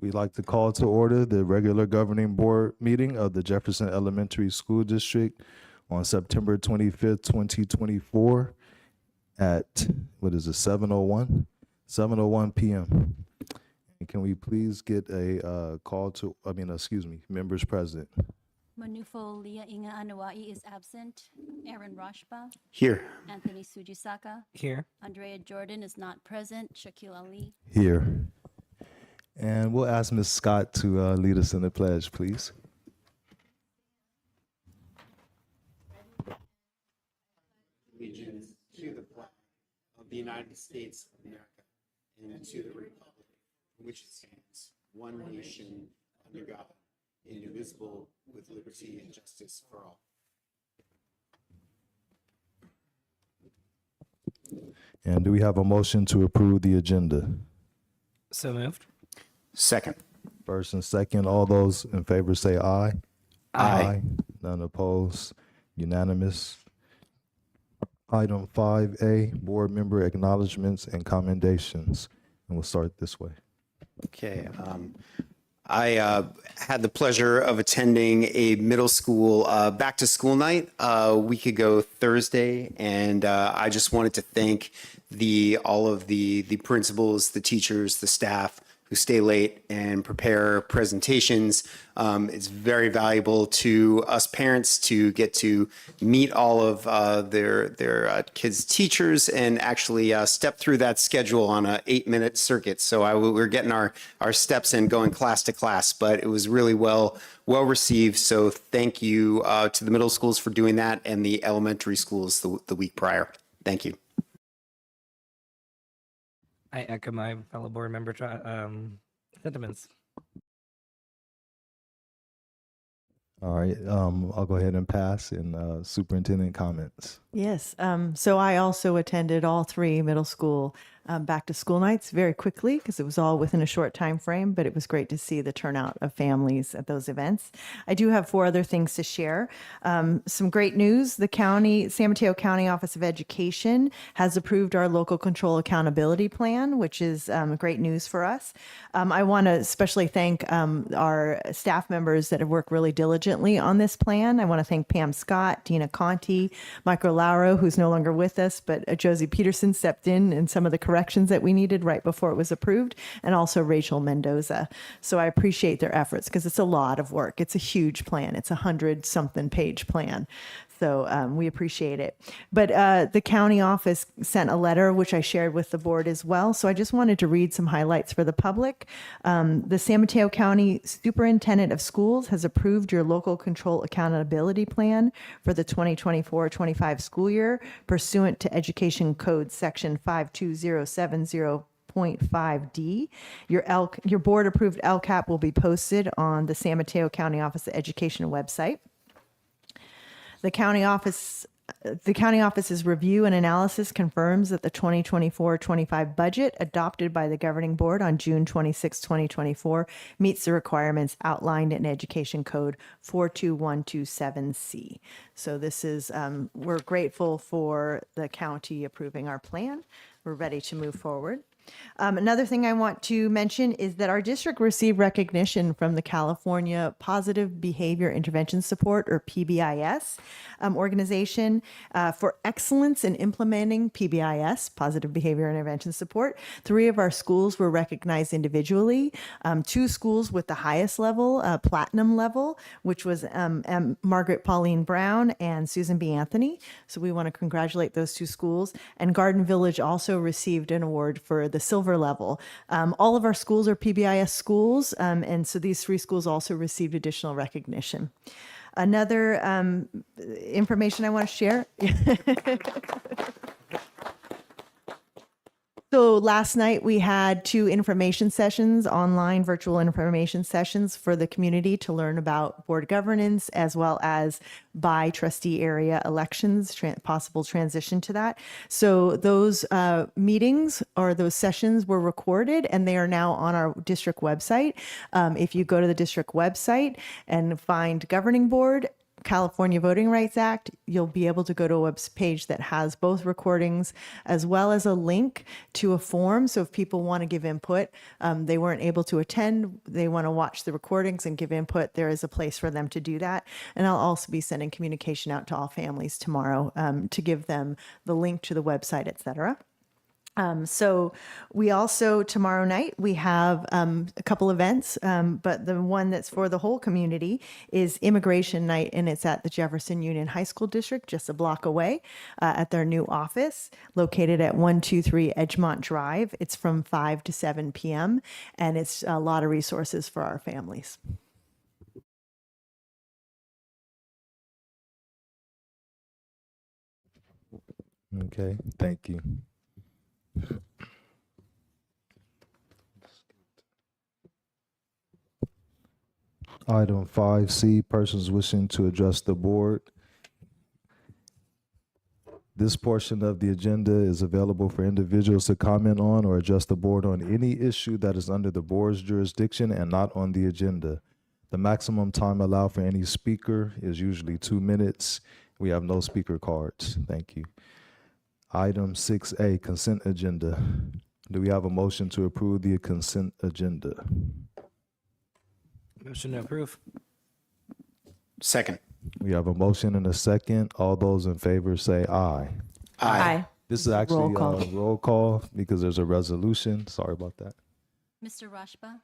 We'd like to call to order the regular governing board meeting of the Jefferson Elementary School District on September 25th, 2024 at, what is it, 7:01? 7:01 p.m. And can we please get a members present? Manufo Leah Inga Anawai is absent. Aaron Rashba. Here. Anthony Sujisaka. Here. Andrea Jordan is not present. Shaquille Ali. Here. And we'll ask Ms. Scott to lead us in the pledge, please. Allegiance to the flag of the United States of America and to the republic for which it stands, one nation, under God, indivisible, with liberty and justice for all. And do we have a motion to approve the agenda? So moved. Second. First and second, all those in favor say aye. Aye. None opposed. Unanimous. Item 5A, board member acknowledgements and commendations. And we'll start this way. Okay. I had the pleasure of attending a middle school back to school night a week ago Thursday, and I just wanted to thank all of the principals, the teachers, the staff who stay late and prepare presentations. It's very valuable to us parents to get to meet all of their kids' teachers and actually step through that schedule on a 8-minute circuit. So we're getting our steps in, going class to class, but it was really well received. So thank you to the middle schools for doing that and the elementary schools the week prior. Thank you. I echo my fellow board member sentiments. All right, I'll go ahead and pass and superintendent comments. Yes. So I also attended all 3 middle school back to school nights very quickly because it was all within a short time frame, but it was great to see the turnout of families at those events. I do have 4 other things to share. Some great news. The San Mateo County Office of Education has approved our local control accountability plan, which is great news for us. I want to especially thank our staff members that have worked really diligently on this plan. I want to thank Pam Scott, Dina Conti, Michael Lauro, who's no longer with us, but Josie Peterson stepped in some of the corrections that we needed right before it was approved, and also Rachel Mendoza. So I appreciate their efforts because it's a lot of work. It's a huge plan. It's 100-something page plan. So we appreciate it. But the county office sent a letter, which I shared with the board as well. So I just wanted to read some highlights for the public. The San Mateo County Superintendent of Schools has approved your local control accountability plan for the 2024-25 school year pursuant to Education Code Section 52070.5D. Your board approved LCAP will be posted on the San Mateo County Office of Education website. The county office's review and analysis confirms that the 2024-25 budget adopted by the governing board on June 26, 2024 meets the requirements outlined in Education Code 42127C. So this is, we're grateful for the county approving our plan. We're ready to move forward. Another thing I want to mention is that our district received recognition from the California Positive Behavior Intervention Support, or PBIS, organization for excellence in implementing PBIS, Positive Behavior Intervention Support. 3 of our schools were recognized individually. 2 schools with the highest level, platinum level, which was Margaret Pauline Brown and Susan B. Anthony. So we want to congratulate those 2 schools. And Garden Village also received an award for the silver level. All of our schools are PBIS schools, and so these 3 schools also received additional recognition. Another information I want to share. So last night we had 2 information sessions, online virtual information sessions for the community to learn about board governance as well as by trustee area elections, possible transition to that. So those meetings or those sessions were recorded and they are now on our district website. If you go to the district website and find governing board, California Voting Rights Act, you'll be able to go to a web page that has both recordings as well as a link to a form. So if people want to give input, they weren't able to attend, they want to watch the recordings and give input, there is a place for them to do that. And I'll also be sending communication out to all families tomorrow to give them the link to the website, et cetera. So we also, tomorrow night, we have a couple events, but the one that's for the whole community is Immigration Night, and it's at the Jefferson Union High School District, just a block away at their new office located at 123 Edgemont Drive. It's from 5 to 7 p.m., and it's a lot of resources for our families. Okay, thank you. Item 5C, persons wishing to address the board. This portion of the agenda is available for individuals to comment on or address the board on any issue that is under the board's jurisdiction and not on the agenda. The maximum time allowed for any speaker is usually 2 minutes. We have no speaker cards. Thank you. Item 6A, consent agenda. Do we have a motion to approve the consent agenda? Motion to approve. Second. We have a motion and a second. All those in favor say aye. Aye. This is actually Roll call. a roll call because there's a resolution. Sorry about that. Mr. Rashba,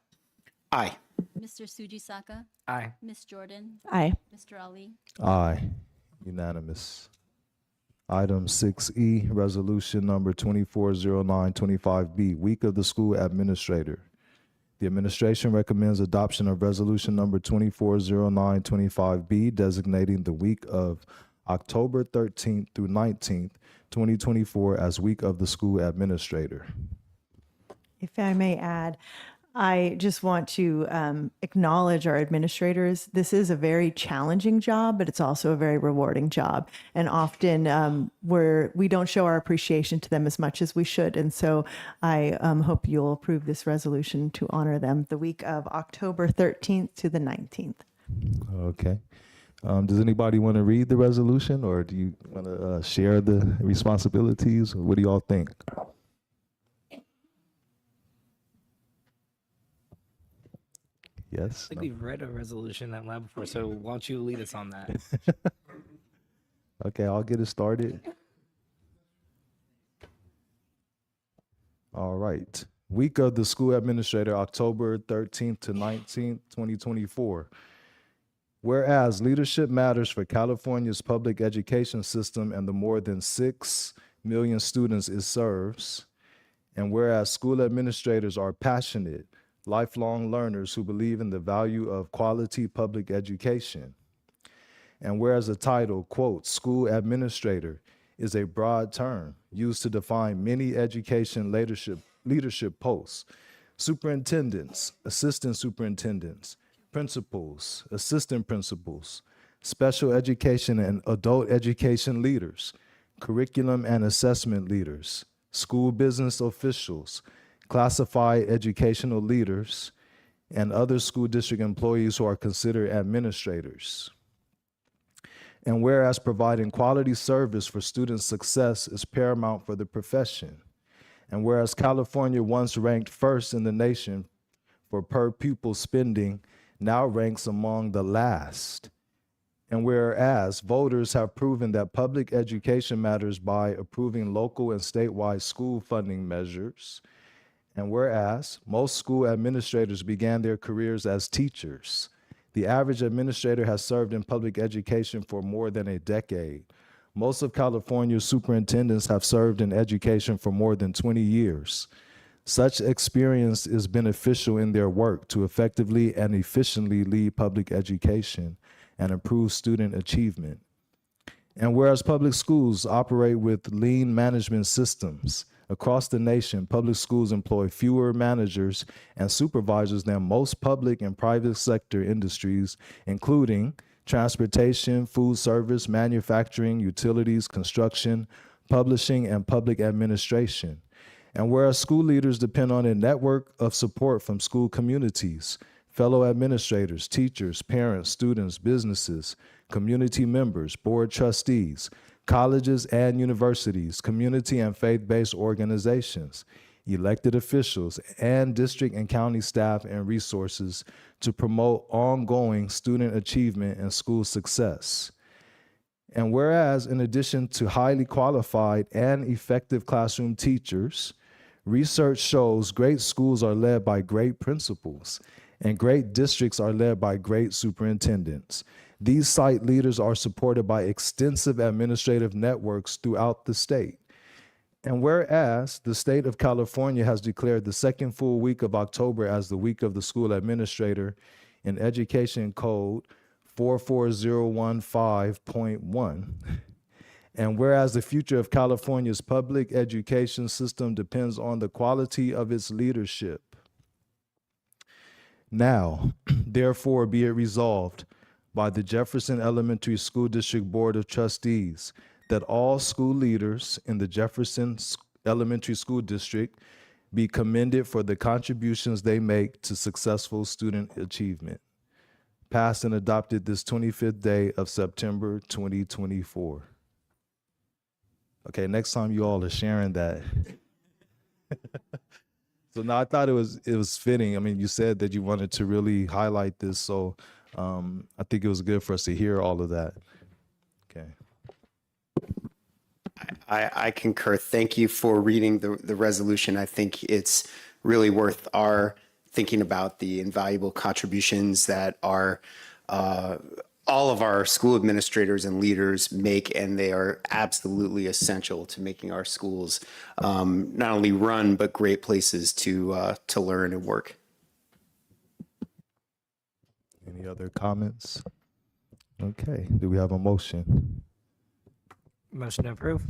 Aye. Mr. Sujisaka, Aye. Ms. Jordan, Aye. Mr. Ali. Aye. Unanimous. Item 6E, resolution number 240925B, Week of the School Administrator. The administration recommends adoption of resolution number 240925B, designating the week of October 13th through 19th, 2024 as Week of the School Administrator. If I may add, I just want to acknowledge our administrators. This is a very challenging job, but it's also a very rewarding job. And often we don't show our appreciation to them as much as we should. And so I hope you'll approve this resolution to honor them the week of October 13th to the 19th. Okay. Does anybody want to read the resolution, or do you want to share the responsibilities? What do y'all think? Yes? I think we've read a resolution out loud before, so why don't you lead us on that? Okay, I'll get it started. All right. Week of the School Administrator, October 13th to 19th, 2024. Whereas leadership matters for California's public education system and the more than 6 million students it serves, and whereas school administrators are passionate, lifelong learners who believe in the value of quality public education. And whereas the title, quote, school administrator, is a broad term used to define many education leadership posts, superintendents, assistant superintendents, principals, assistant principals, special education and adult education leaders, curriculum and assessment leaders, school business officials, classified educational leaders, and other school district employees who are considered administrators. And whereas providing quality service for student success is paramount for the profession, and whereas California once ranked first in the nation for per pupil spending, now ranks among the last. And whereas voters have proven that public education matters by approving local and statewide school funding measures, and whereas most school administrators began their careers as teachers, the average administrator has served in public education for more than a decade. Most of California's superintendents have served in education for more than 20 years. Such experience is beneficial in their work to effectively and efficiently lead public education and improve student achievement. And whereas public schools operate with lean management systems, across the nation, public schools employ fewer managers and supervisors than most public and private sector industries, including transportation, food service, manufacturing, utilities, construction, publishing, and public administration. And whereas school leaders depend on a network of support from school communities, fellow administrators, teachers, parents, students, businesses, community members, board trustees, colleges and universities, community and faith-based organizations, elected officials, and district and county staff and resources to promote ongoing student achievement and school success. And whereas, in addition to highly qualified and effective classroom teachers, research shows great schools are led by great principals, and great districts are led by great superintendents. These site leaders are supported by extensive administrative networks throughout the state. And whereas the state of California has declared the second full week of October as the week of the school administrator in Education Code 44015.1, and whereas the future of California's public education system depends on the quality of its leadership. Now, therefore, be it resolved by the Jefferson Elementary School District Board of Trustees that all school leaders in the Jefferson Elementary School District be commended for the contributions they make to successful student achievement. Passed and adopted this 25th day of September 2024. Okay, next time you all are sharing that. So now I thought it was fitting. I mean, you said that you wanted to really highlight this, so I think it was good for us to hear all of that. Okay. I concur. Thank you for reading the resolution. I think it's really worth our thinking about the invaluable contributions that our all of our school administrators and leaders make, and they are absolutely essential to making our schools not only run, but great places to learn and work. Any other comments? Okay, do we have a motion? Motion to approve.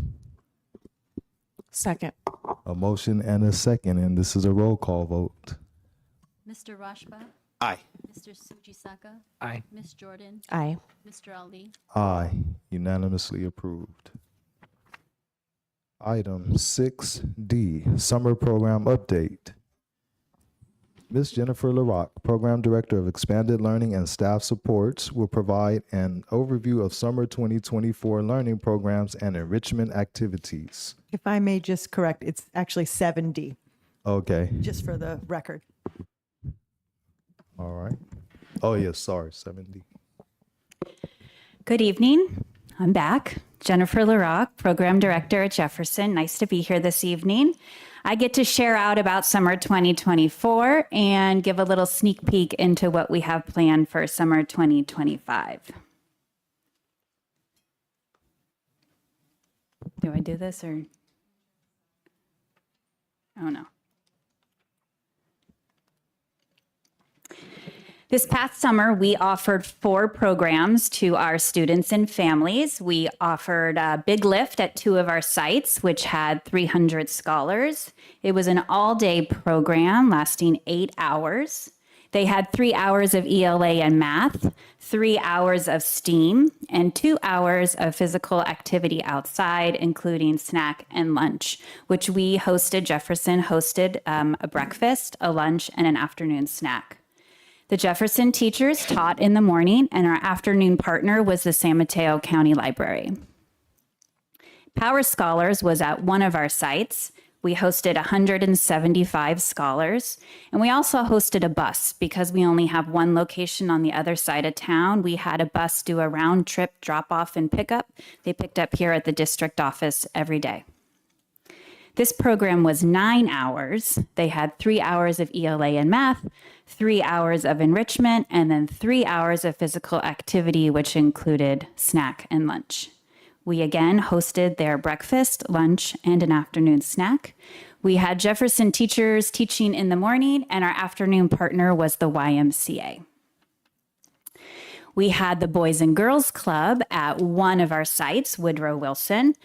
Second. A motion and a second, and this is a roll call vote. Mr. Rashba, Aye. Mr. Sujisaka, Aye. Ms. Jordan, Aye. Mr. Ali. Aye, unanimously approved. Item 6D, Summer Program Update. Ms. Jennifer LaRock, Program Director of Expanded Learning and Staff Supports, will provide an overview of Summer 2024 learning programs and enrichment activities. If I may just correct, it's actually 7D, Okay, just for the record. all right. Oh, yes, sorry, 7D. Good evening. I'm back. Jennifer LaRock, Program Director at Jefferson. Nice to be here this evening. I get to share out about summer 2024 and give a little sneak peek into what we have planned for summer 2025. Do I do this or? Oh, no. This past summer, we offered 4 programs to our students and families. We offered a Big Lift at 2 of our sites, which had 300 scholars. It was an all-day program lasting 8 hours. They had 3 hours of ELA and math, 3 hours of STEAM, and 2 hours of physical activity outside, including snack and lunch, which we hosted. Jefferson hosted a breakfast, a lunch, and an afternoon snack. The Jefferson teachers taught in the morning, and our afternoon partner was the San Mateo County Library. Power Scholars was at one of our sites. We hosted 175 scholars, and we also hosted a bus because we only have one location on the other side of town. We had a bus do a round trip drop off and pickup. They picked up here at the district office every day. This program was 9 hours. They had 3 hours of ELA and math, 3 hours of enrichment, and then 3 hours of physical activity, which included snack and lunch. We again hosted their breakfast, lunch, and an afternoon snack. We had Jefferson teachers teaching in the morning, and our afternoon partner was the YMCA. We had the Boys and Girls Club at one of our sites, Woodrow Wilson.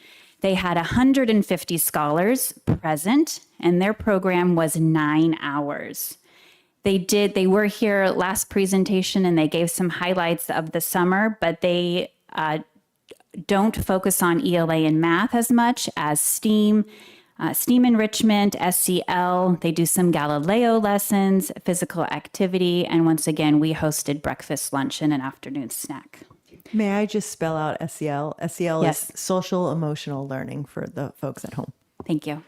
They had 150 scholars present, and their program was 9 hours. They were here last presentation, and they gave some highlights of the summer, but they don't focus on ELA and math as much as STEAM, STEAM enrichment, SEL. They do some Galileo lessons, physical activity, and once again, we hosted breakfast, lunch, and an afternoon snack. May I just spell out SEL? SEL Yes. is social emotional learning for the folks at home. Thank you.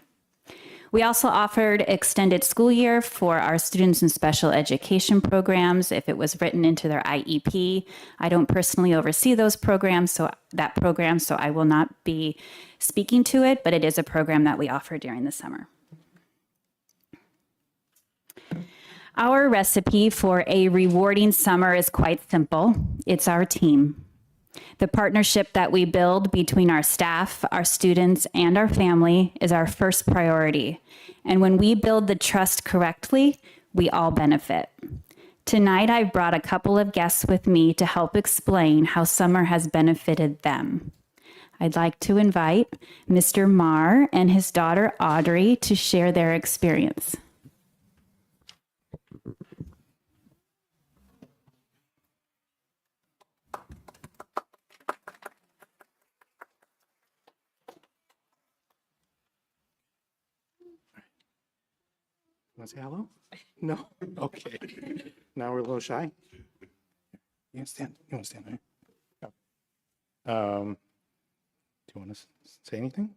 We also offered extended school year for our students in special education programs if it was written into their IEP. I don't personally oversee those programs, so I will not be speaking to it, but it is a program that we offer during the summer. Our recipe for a rewarding summer is quite simple. It's our team. The partnership that we build between our staff, our students, and our family is our first priority. And when we build the trust correctly, we all benefit. Tonight, I've brought a couple of guests with me to help explain how summer has benefited them. I'd like to invite Mr. Marr and his daughter Audrey to share their experience. Want to say hello? No? Okay. Now we're a little shy. You want to stand? You want to stand there? Do you want to say anything?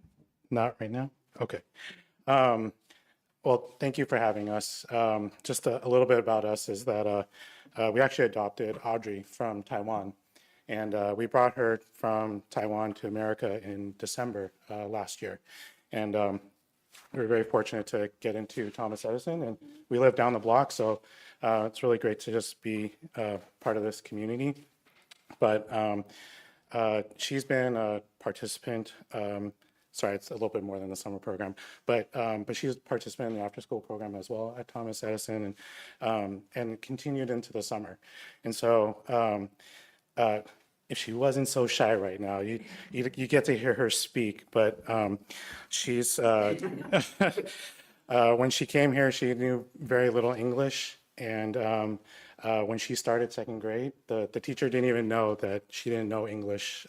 Not right now? Okay. Well, thank you for having us. Just a little bit about us is that we actually adopted Audrey from Taiwan. And we brought her from Taiwan to America in December last year. And we were very fortunate to get into Thomas Edison, and we live down the block, so it's really great to just be part of this community. But she's been a participant. Sorry, it's a little bit more than the summer program, but she's a participant in the after-school program as well at Thomas Edison, and continued into the summer. And so if she wasn't so shy right now, you get to hear her speak, but she's, when she came here, she knew very little English, and when she started second grade, the teacher didn't even know that she didn't know English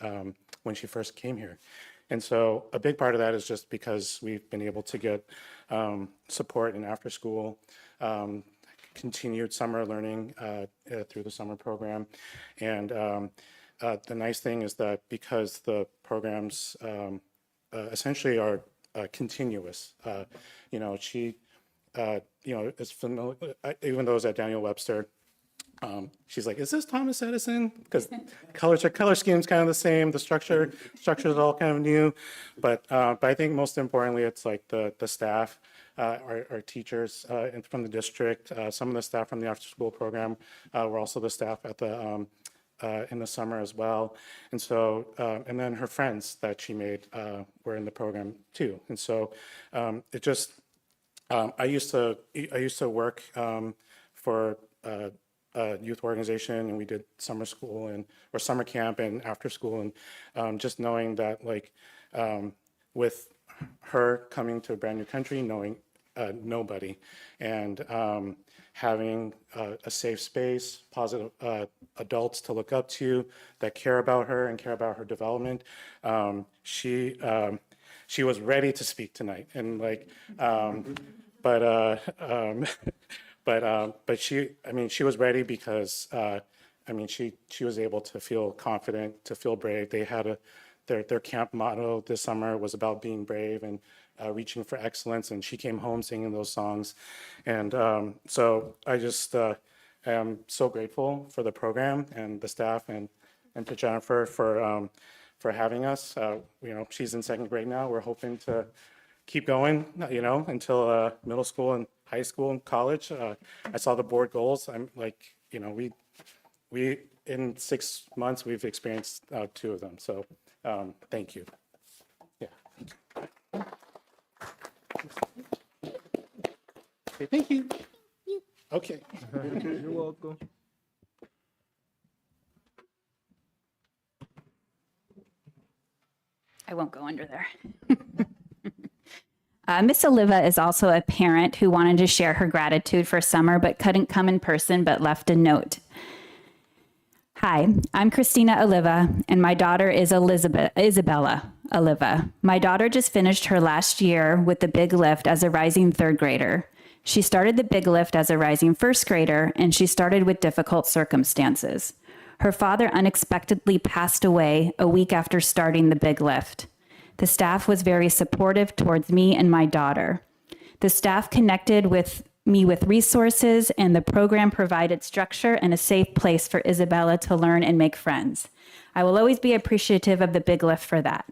when she first came here. And so a big part of that is just because we've been able to get support in after school, continued summer learning through the summer program, and the nice thing is that because the programs essentially are continuous, she, is familiar, even though it was at Daniel Webster, she's like, is this Thomas Edison? Because color scheme's kind of the same, the structure is all kind of new, but I think most importantly, it's like the staff, our teachers from the district, some of the staff from the after school program were also the staff at the in the summer as well. And so, and then her friends that she made were in the program too. And so it just, I used to work for a youth organization, and we did summer school or summer camp and after school. And just knowing that with her coming to a brand new country, knowing nobody, and having a safe space, positive adults to look up to that care about her and care about her development. She was ready to speak tonight, and but she was ready because she was able to feel confident, to feel brave. They had their camp motto this summer was about being brave and reaching for excellence, and she came home singing those songs. And so I just am so grateful for the program and the staff, and to Jennifer for having us. She's in second grade now. We're hoping to keep going, until middle school and high school and college. I saw the board goals. I'm like, we in 6 months we've experienced 2 of them. So thank you. Yeah. Okay, thank you. Okay. You're welcome. I won't go under there. Miss Oliva is also a parent who wanted to share her gratitude for summer but couldn't come in person but left a note. Hi, I'm Christina Oliva, and my daughter is Isabella Oliva. My daughter just finished her last year with the Big Lift as a rising 3rd grader. She started the Big Lift as a rising 1st grader, and she started with difficult circumstances. Her father unexpectedly passed away a week after starting the Big Lift. The staff was very supportive towards me and my daughter. The staff connected with me with resources, and the program provided structure and a safe place for Isabella to learn and make friends. I will always be appreciative of the Big Lift for that.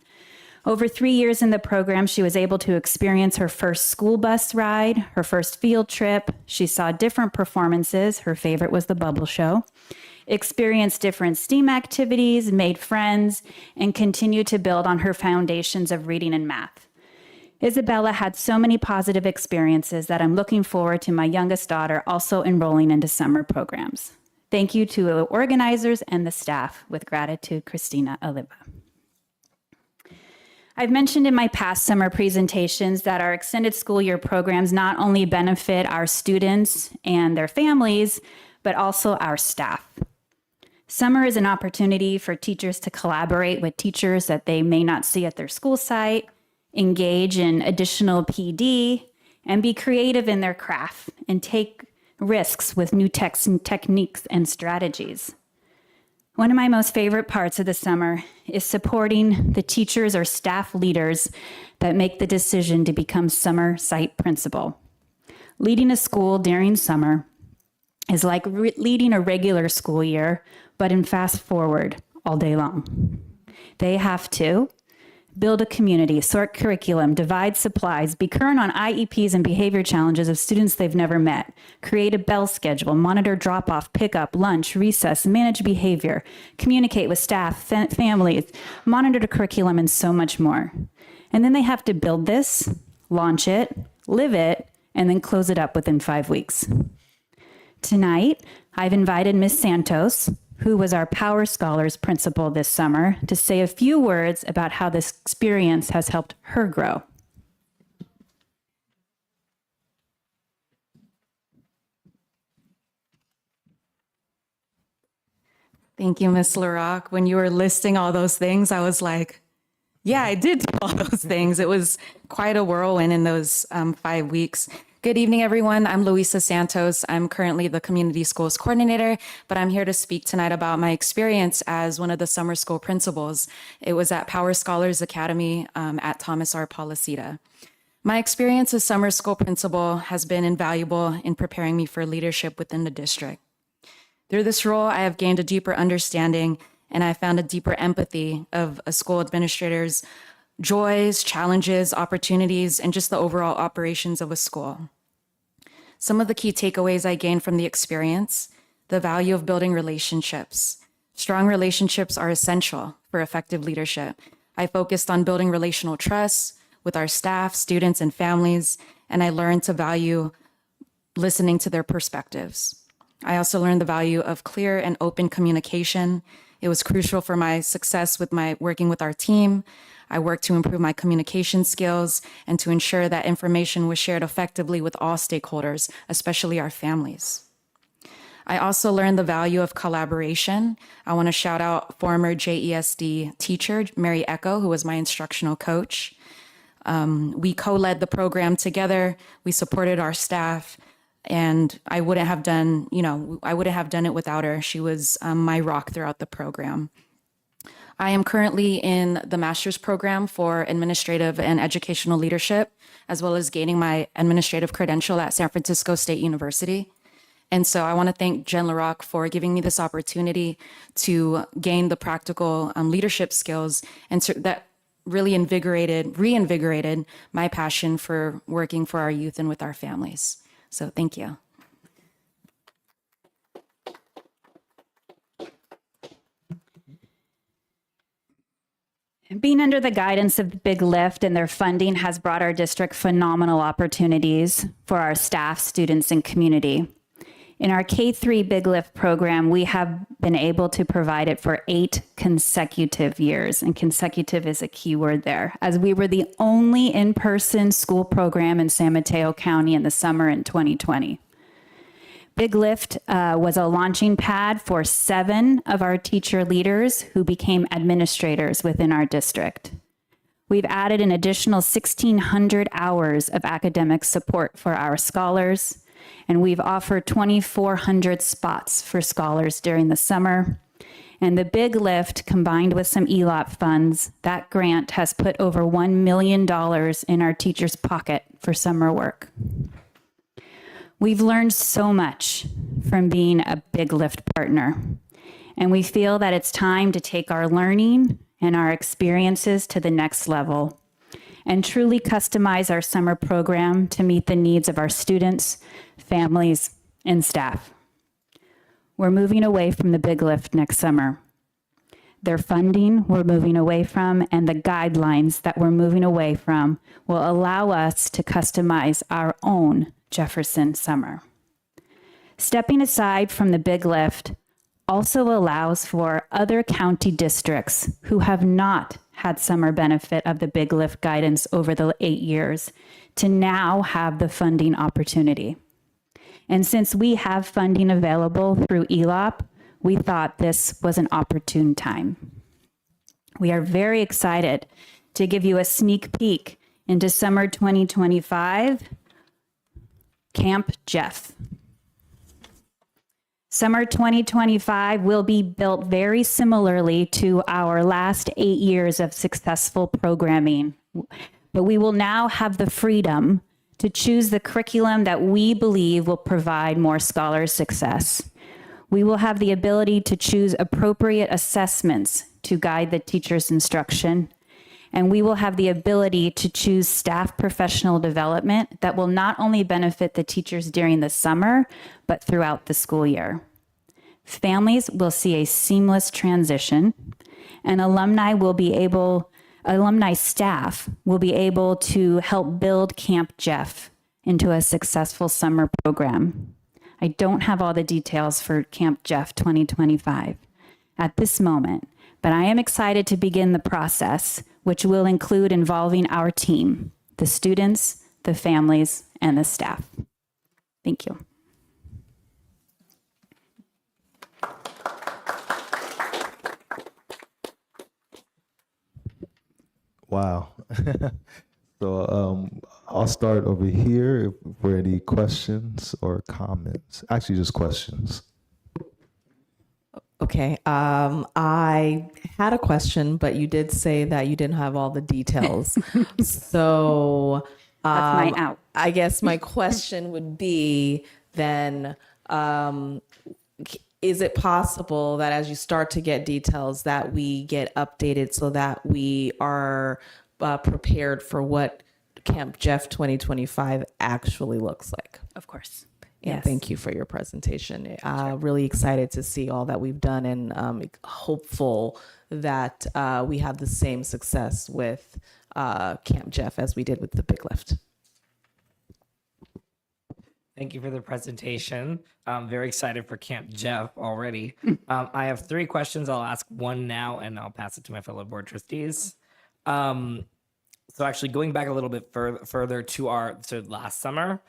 Over 3 years in the program, she was able to experience her first school bus ride, her first field trip. She saw different performances. Her favorite was the bubble show. Experienced different STEAM activities, made friends, and continued to build on her foundations of reading and math. Isabella had so many positive experiences that I'm looking forward to my youngest daughter also enrolling into summer programs. Thank you to the organizers and the staff. With gratitude, Christina Oliva. I've mentioned in my past summer presentations that our extended school year programs not only benefit our students and their families, but also our staff. Summer is an opportunity for teachers to collaborate with teachers that they may not see at their school site, engage in additional PD, and be creative in their craft and take risks with new techniques and strategies. One of my most favorite parts of the summer is supporting the teachers or staff leaders that make the decision to become summer site principal. Leading a school during summer is like leading a regular school year, but in fast forward all day long. They have to build a community, sort curriculum, divide supplies, be current on IEPs and behavior challenges of students they've never met, create a bell schedule, monitor drop-off, pickup, lunch, recess, manage behavior, communicate with staff, families, monitor the curriculum, and so much more. And then they have to build this, launch it, live it, and then close it up within 5 weeks. Tonight, I've invited Ms. Santos, who was our Power Scholars principal this summer, to say a few words about how this experience has helped her grow. Thank you, Ms. LaRock. When you were listing all those things, I was like, yeah, I did do all those things. It was quite a whirlwind in those 5 weeks. Good evening, everyone. I'm Luisa Santos. I'm currently the Community Schools Coordinator, but I'm here to speak tonight about my experience as one of the summer school principals. It was at Power Scholars Academy at Thomas R. Policita. My experience as summer school principal has been invaluable in preparing me for leadership within the district. Through this role, I have gained a deeper understanding and I found a deeper empathy of a school administrator's joys, challenges, opportunities, and just the overall operations of a school. Some of the key takeaways I gained from the experience: the value of building relationships. Strong relationships are essential for effective leadership. I focused on building relational trust with our staff, students, and families, and I learned to value listening to their perspectives. I also learned the value of clear and open communication. It was crucial for my success with my working with our team. I worked to improve my communication skills and to ensure that information was shared effectively with all stakeholders, especially our families. I also learned the value of collaboration. I want to shout out former JESD teacher, Mary Echo, who was my instructional coach. We co-led the program together. We supported our staff, and I wouldn't have done it without her. She was my rock throughout the program. I am currently in the master's program for administrative and educational leadership, as well as gaining my administrative credential at San Francisco State University. And so I want to thank Jen LaRock for giving me this opportunity to gain the practical leadership skills, and that really reinvigorated my passion for working for our youth and with our families. So thank you. Being under the guidance of the Big Lift and their funding has brought our district phenomenal opportunities for our staff, students, and community. In our K-3 Big Lift program, we have been able to provide it for 8 consecutive years, and consecutive is a key word there, as we were the only in-person school program in San Mateo County in the summer in 2020. Big Lift was a launching pad for 7 of our teacher leaders who became administrators within our district. We've added an additional 1,600 hours of academic support for our scholars, and we've offered 2,400 spots for scholars during the summer. And the big lift combined with some ELOP funds, that grant has put over $1 million in our teachers' pocket for summer work. We've learned so much from being a big lift partner, and we feel that it's time to take our learning and our experiences to the next level and truly customize our summer program to meet the needs of our students, families, and staff. We're moving away from the big lift next summer. Their funding we're moving away from, and the guidelines that we're moving away from will allow us to customize our own Jefferson summer. Stepping aside from the big lift also allows for other county districts who have not had summer benefit of the big lift guidance over the 8 years to now have the funding opportunity. And since we have funding available through ELOP, we thought this was an opportune time. We are very excited to give you a sneak peek into summer 2025, Camp Jeff. Summer 2025 will be built very similarly to our last 8 years of successful programming, but we will now have the freedom to choose the curriculum that we believe will provide more scholar success. We will have the ability to choose appropriate assessments to guide the teacher's instruction, and we will have the ability to choose staff professional development that will not only benefit the teachers during the summer, but throughout the school year. Families will see a seamless transition, and alumni staff will be able to help build Camp Jeff into a successful summer program. I don't have all the details for Camp Jeff 2025 at this moment, but I am excited to begin the process, which will include involving our team, the students, the families, and the staff. Thank you. Wow. So I'll start over here for any questions or comments. Actually, just questions. Okay. I had a question, but you did say that you didn't have all the details. So That's my out. I guess my question would be then, is it possible that as you start to get details that we get updated so that we are prepared for what Camp Jeff 2025 actually looks like? Of course. And Yes. thank you for your presentation. Really excited to see all that we've done, and hopeful that we have the same success with Camp Jeff as we did with the Big Lift. Thank you for the presentation. I'm very excited for Camp Jeff already. I have 3 questions. I'll ask one now, and I'll pass it to my fellow board trustees. So actually going back a little bit further to last summer,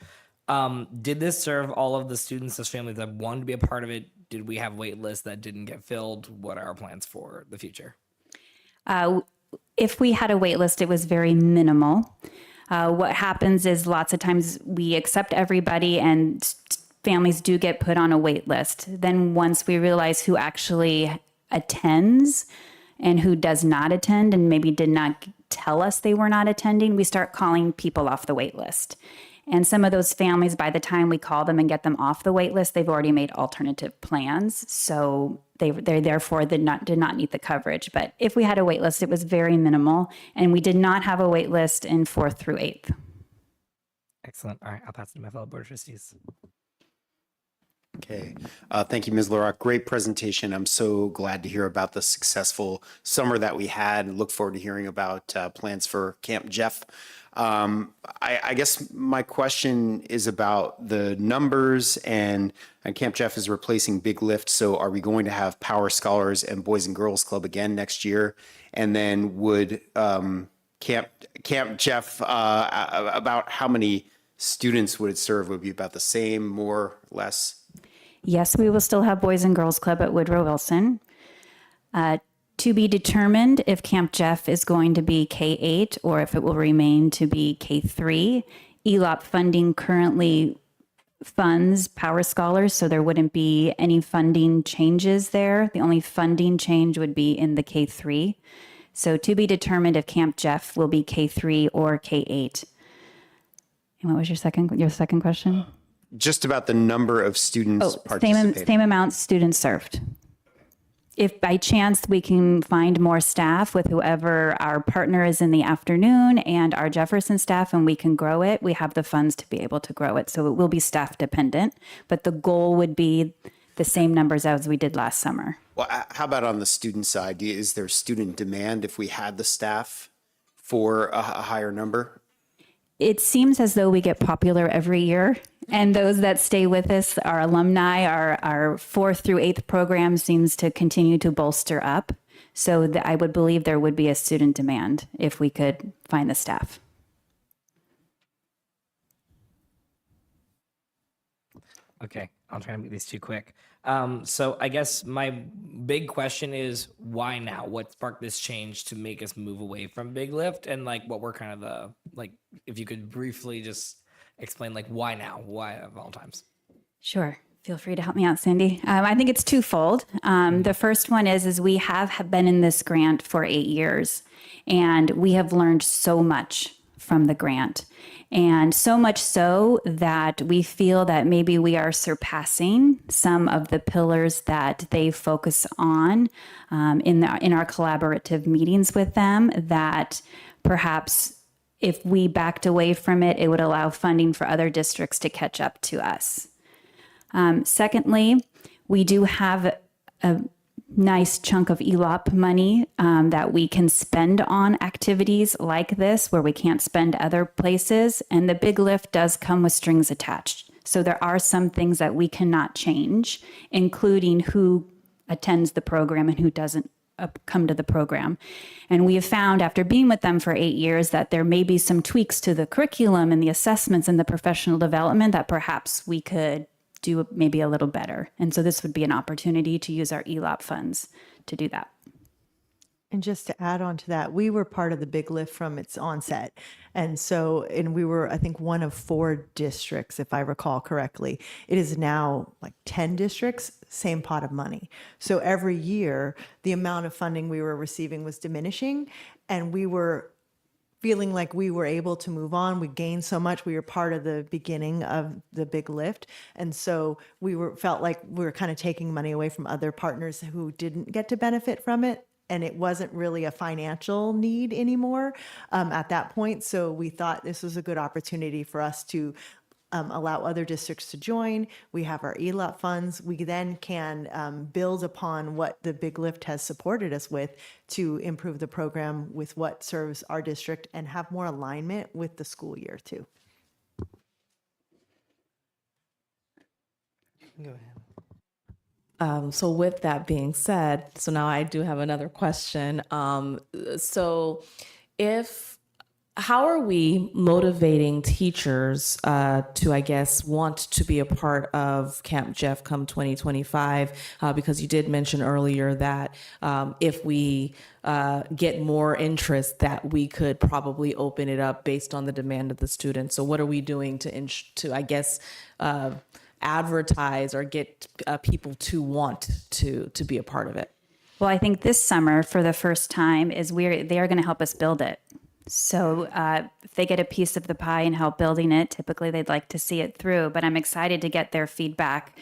did this serve all of the students as families that wanted to be a part of it? Did we have wait lists that didn't get filled? What are our plans for the future? If we had a wait list, it was very minimal. What happens is lots of times we accept everybody and families do get put on a wait list. Then once we realize who actually attends and who does not attend and maybe did not tell us they were not attending, we start calling people off the wait list. And some of those families, by the time we call them and get them off the wait list, they've already made alternative plans. So they therefore did not need the coverage. But if we had a wait list, it was very minimal. And we did not have a wait list in 4th through 8th. Excellent. All right, I'll pass it to my fellow board trustees. Okay. Thank you, Ms. Larock. Great presentation. I'm so glad to hear about the successful summer that we had and look forward to hearing about plans for Camp Jeff. I guess my question is about the numbers, and Camp Jeff is replacing Big Lift. So are we going to have Power Scholars and Boys and Girls Club again next year? And then would Camp Jeff, about how many students would it serve? Would it be about the same, more, less? Yes, we will still have Boys and Girls Club at Woodrow Wilson. To be determined if Camp Jeff is going to be K-8 or if it will remain to be K-3. ELOP funding currently funds, Power Scholars, so there wouldn't be any funding changes there. The only funding change would be in the K3. So to be determined if Camp Jeff will be K3 or K8. And what was your second question? Just about the number of students Oh, participating. same amount students served. If by chance we can find more staff with whoever our partner is in the afternoon and our Jefferson staff, and we can grow it, we have the funds to be able to grow it. So it will be staff dependent, but the goal would be the same numbers as we did last summer. Well, how about on the student side? Is there student demand if we had the staff for a higher number? It seems as though we get popular every year, and those that stay with us, our alumni, our 4th through 8th program seems to continue to bolster up. So I would believe there would be a student demand if we could find the staff. Okay, I'll try to make these two quick. So I guess my big question is why now? What sparked this change to make us move away from Big Lift, and like what were kind of the, like, if you could briefly just explain like why now, why of all times? Sure. Feel free to help me out, Cindy. I think it's twofold. The first one is we have been in this grant for 8 years, and we have learned so much from the grant. And so much so that we feel that maybe we are surpassing some of the pillars that they focus on in our collaborative meetings with them, that perhaps if we backed away from it, it would allow funding for other districts to catch up to us. Secondly, we do have a nice chunk of ELOP money that we can spend on activities like this where we can't spend other places. And the Big Lift does come with strings attached. So there are some things that we cannot change, including who attends the program and who doesn't come to the program. And we have found after being with them for 8 years that there may be some tweaks to the curriculum and the assessments and the professional development that perhaps we could do maybe a little better. And so this would be an opportunity to use our ELOP funds to do that. And just to add on to that, we were part of the Big Lift from its onset. And we were, I think, one of 4 districts, if I recall correctly. It is now like 10 districts, same pot of money. So every year, the amount of funding we were receiving was diminishing, and we were feeling like we were able to move on. We gained so much. We were part of the beginning of the Big Lift. And so felt like we were kind of taking money away from other partners who didn't get to benefit from it. And it wasn't really a financial need anymore at that point. So we thought this was a good opportunity for us to allow other districts to join. We have our ELOP funds. We then can build upon what the Big Lift has supported us with to improve the program with what serves our district and have more alignment with the school year too. Go ahead. So with that being said, so now I do have another question. How are we motivating teachers to, I guess, want to be a part of Camp Jeff come 2025? Because you did mention earlier that if we get more interest, that we could probably open it up based on the demand of the students. So what are we doing to I guess, advertise or get people to want to be a part of it? Well, I think this summer, for the first time, they are going to help us build it. So if they get a piece of the pie and help building it, typically they'd like to see it through. But I'm excited to get their feedback.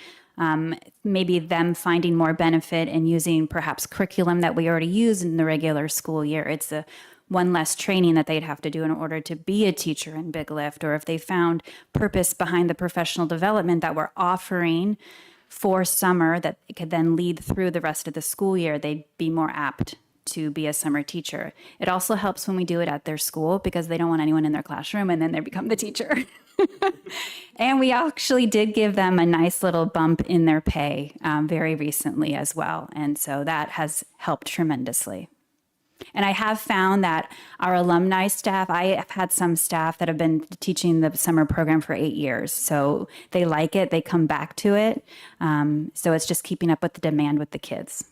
Maybe them finding more benefit in using perhaps curriculum that we already use in the regular school year. It's one less training that they'd have to do in order to be a teacher in Big Lift. Or if they found purpose behind the professional development that we're offering for summer that could then lead through the rest of the school year, they'd be more apt to be a summer teacher. It also helps when we do it at their school because they don't want anyone in their classroom and then they become the teacher. And we actually did give them a nice little bump in their pay very recently as well. And so that has helped tremendously. And I have found that our alumni staff, I have had some staff that have been teaching the summer program for 8 years. So they like it, they come back to it. So it's just keeping up with the demand with the kids.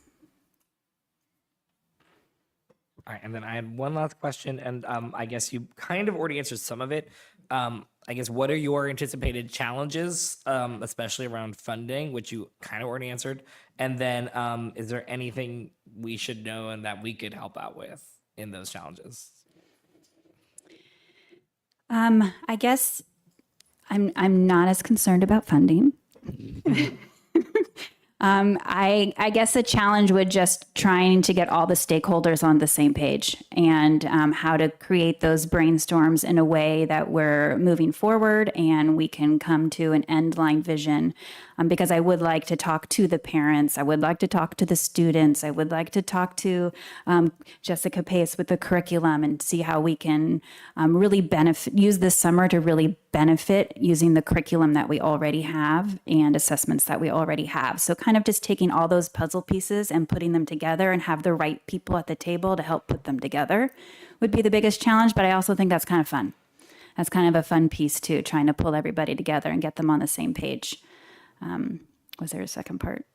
All right, and then I had one last question, and I guess you kind of already answered some of it. I guess, what are your anticipated challenges, especially around funding, which you kind of already answered? And then is there anything we should know and that we could help out with in those challenges? I guess I'm not as concerned about funding. I guess the challenge would just trying to get all the stakeholders on the same page and how to create those brainstorms in a way that we're moving forward and we can come to an end line vision. Because I would like to talk to the parents. I would like to talk to the students. I would like to talk to Jessica Pace with the curriculum and see how we can really use this summer to really benefit using the curriculum that we already have and assessments that we already have. So kind of just taking all those puzzle pieces and putting them together and have the right people at the table to help put them together would be the biggest challenge. But I also think that's kind of fun. That's kind of a fun piece too, trying to pull everybody together and get them on the same page. Was there a second part?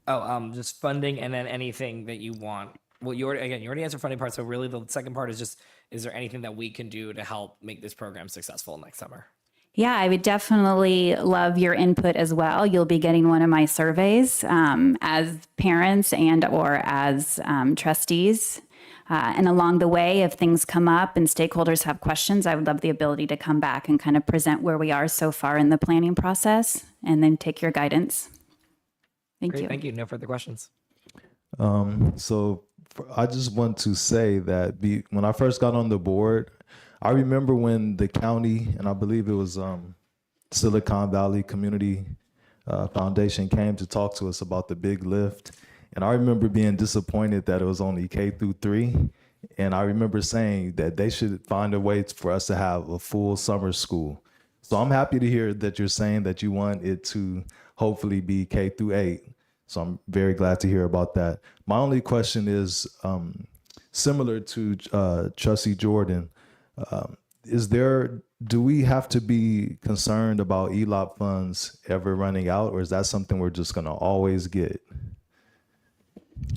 Oh, just funding and then anything that you want. Well, you already answered funding part. So really the second part is just, is there anything that we can do to help make this program successful next summer? Yeah, I would definitely love your input as well. You'll be getting one of my surveys as parents and or as trustees. And along the way, if things come up and stakeholders have questions, I would love the ability to come back and kind of present where we are so far in the planning process and then take your guidance. Thank Great, you. thank you. No further questions. I just want to say that when I first got on the board, I remember when the county, and I believe it was Silicon Valley Community Foundation, came to talk to us about the big lift. And I remember being disappointed that it was only K-3. And I remember saying that they should find a way for us to have a full summer school. So I'm happy to hear that you're saying that you want it to hopefully be K-8. So I'm very glad to hear about that. My only question is similar to Trustee Jordan. Do we have to be concerned about ELOP funds ever running out, or is that something we're just going to always get?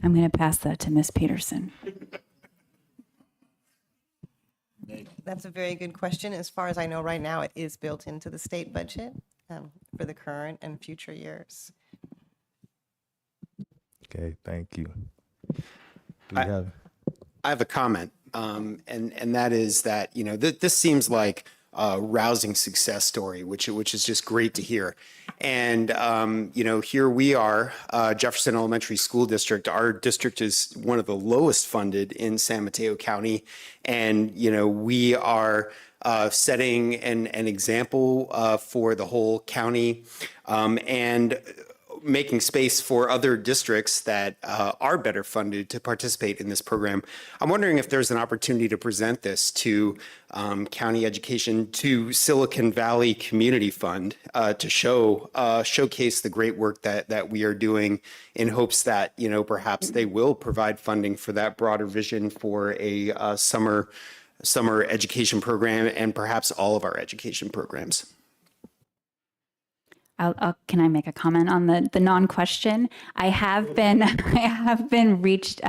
I'm going to pass that to Ms. Peterson. That's a very good question. As far as I know right now, it is built into the state budget for the current and future years. Okay, thank you. I have a comment, and that is that, you know, this seems like a rousing success story, which is just great to hear. And, you know, here we are, Jefferson Elementary School District. Our district is one of the lowest funded in San Mateo County. And, you know, we are setting an example for the whole county and making space for other districts that are better funded to participate in this program. I'm wondering if there's an opportunity to present this to county education, to Silicon Valley Community Fund, to showcase the great work that we are doing, in hopes that, you know, perhaps they will provide funding for that broader vision for a summer education program, and perhaps all of our education programs. Can I make a comment on the non-question? I have been reached.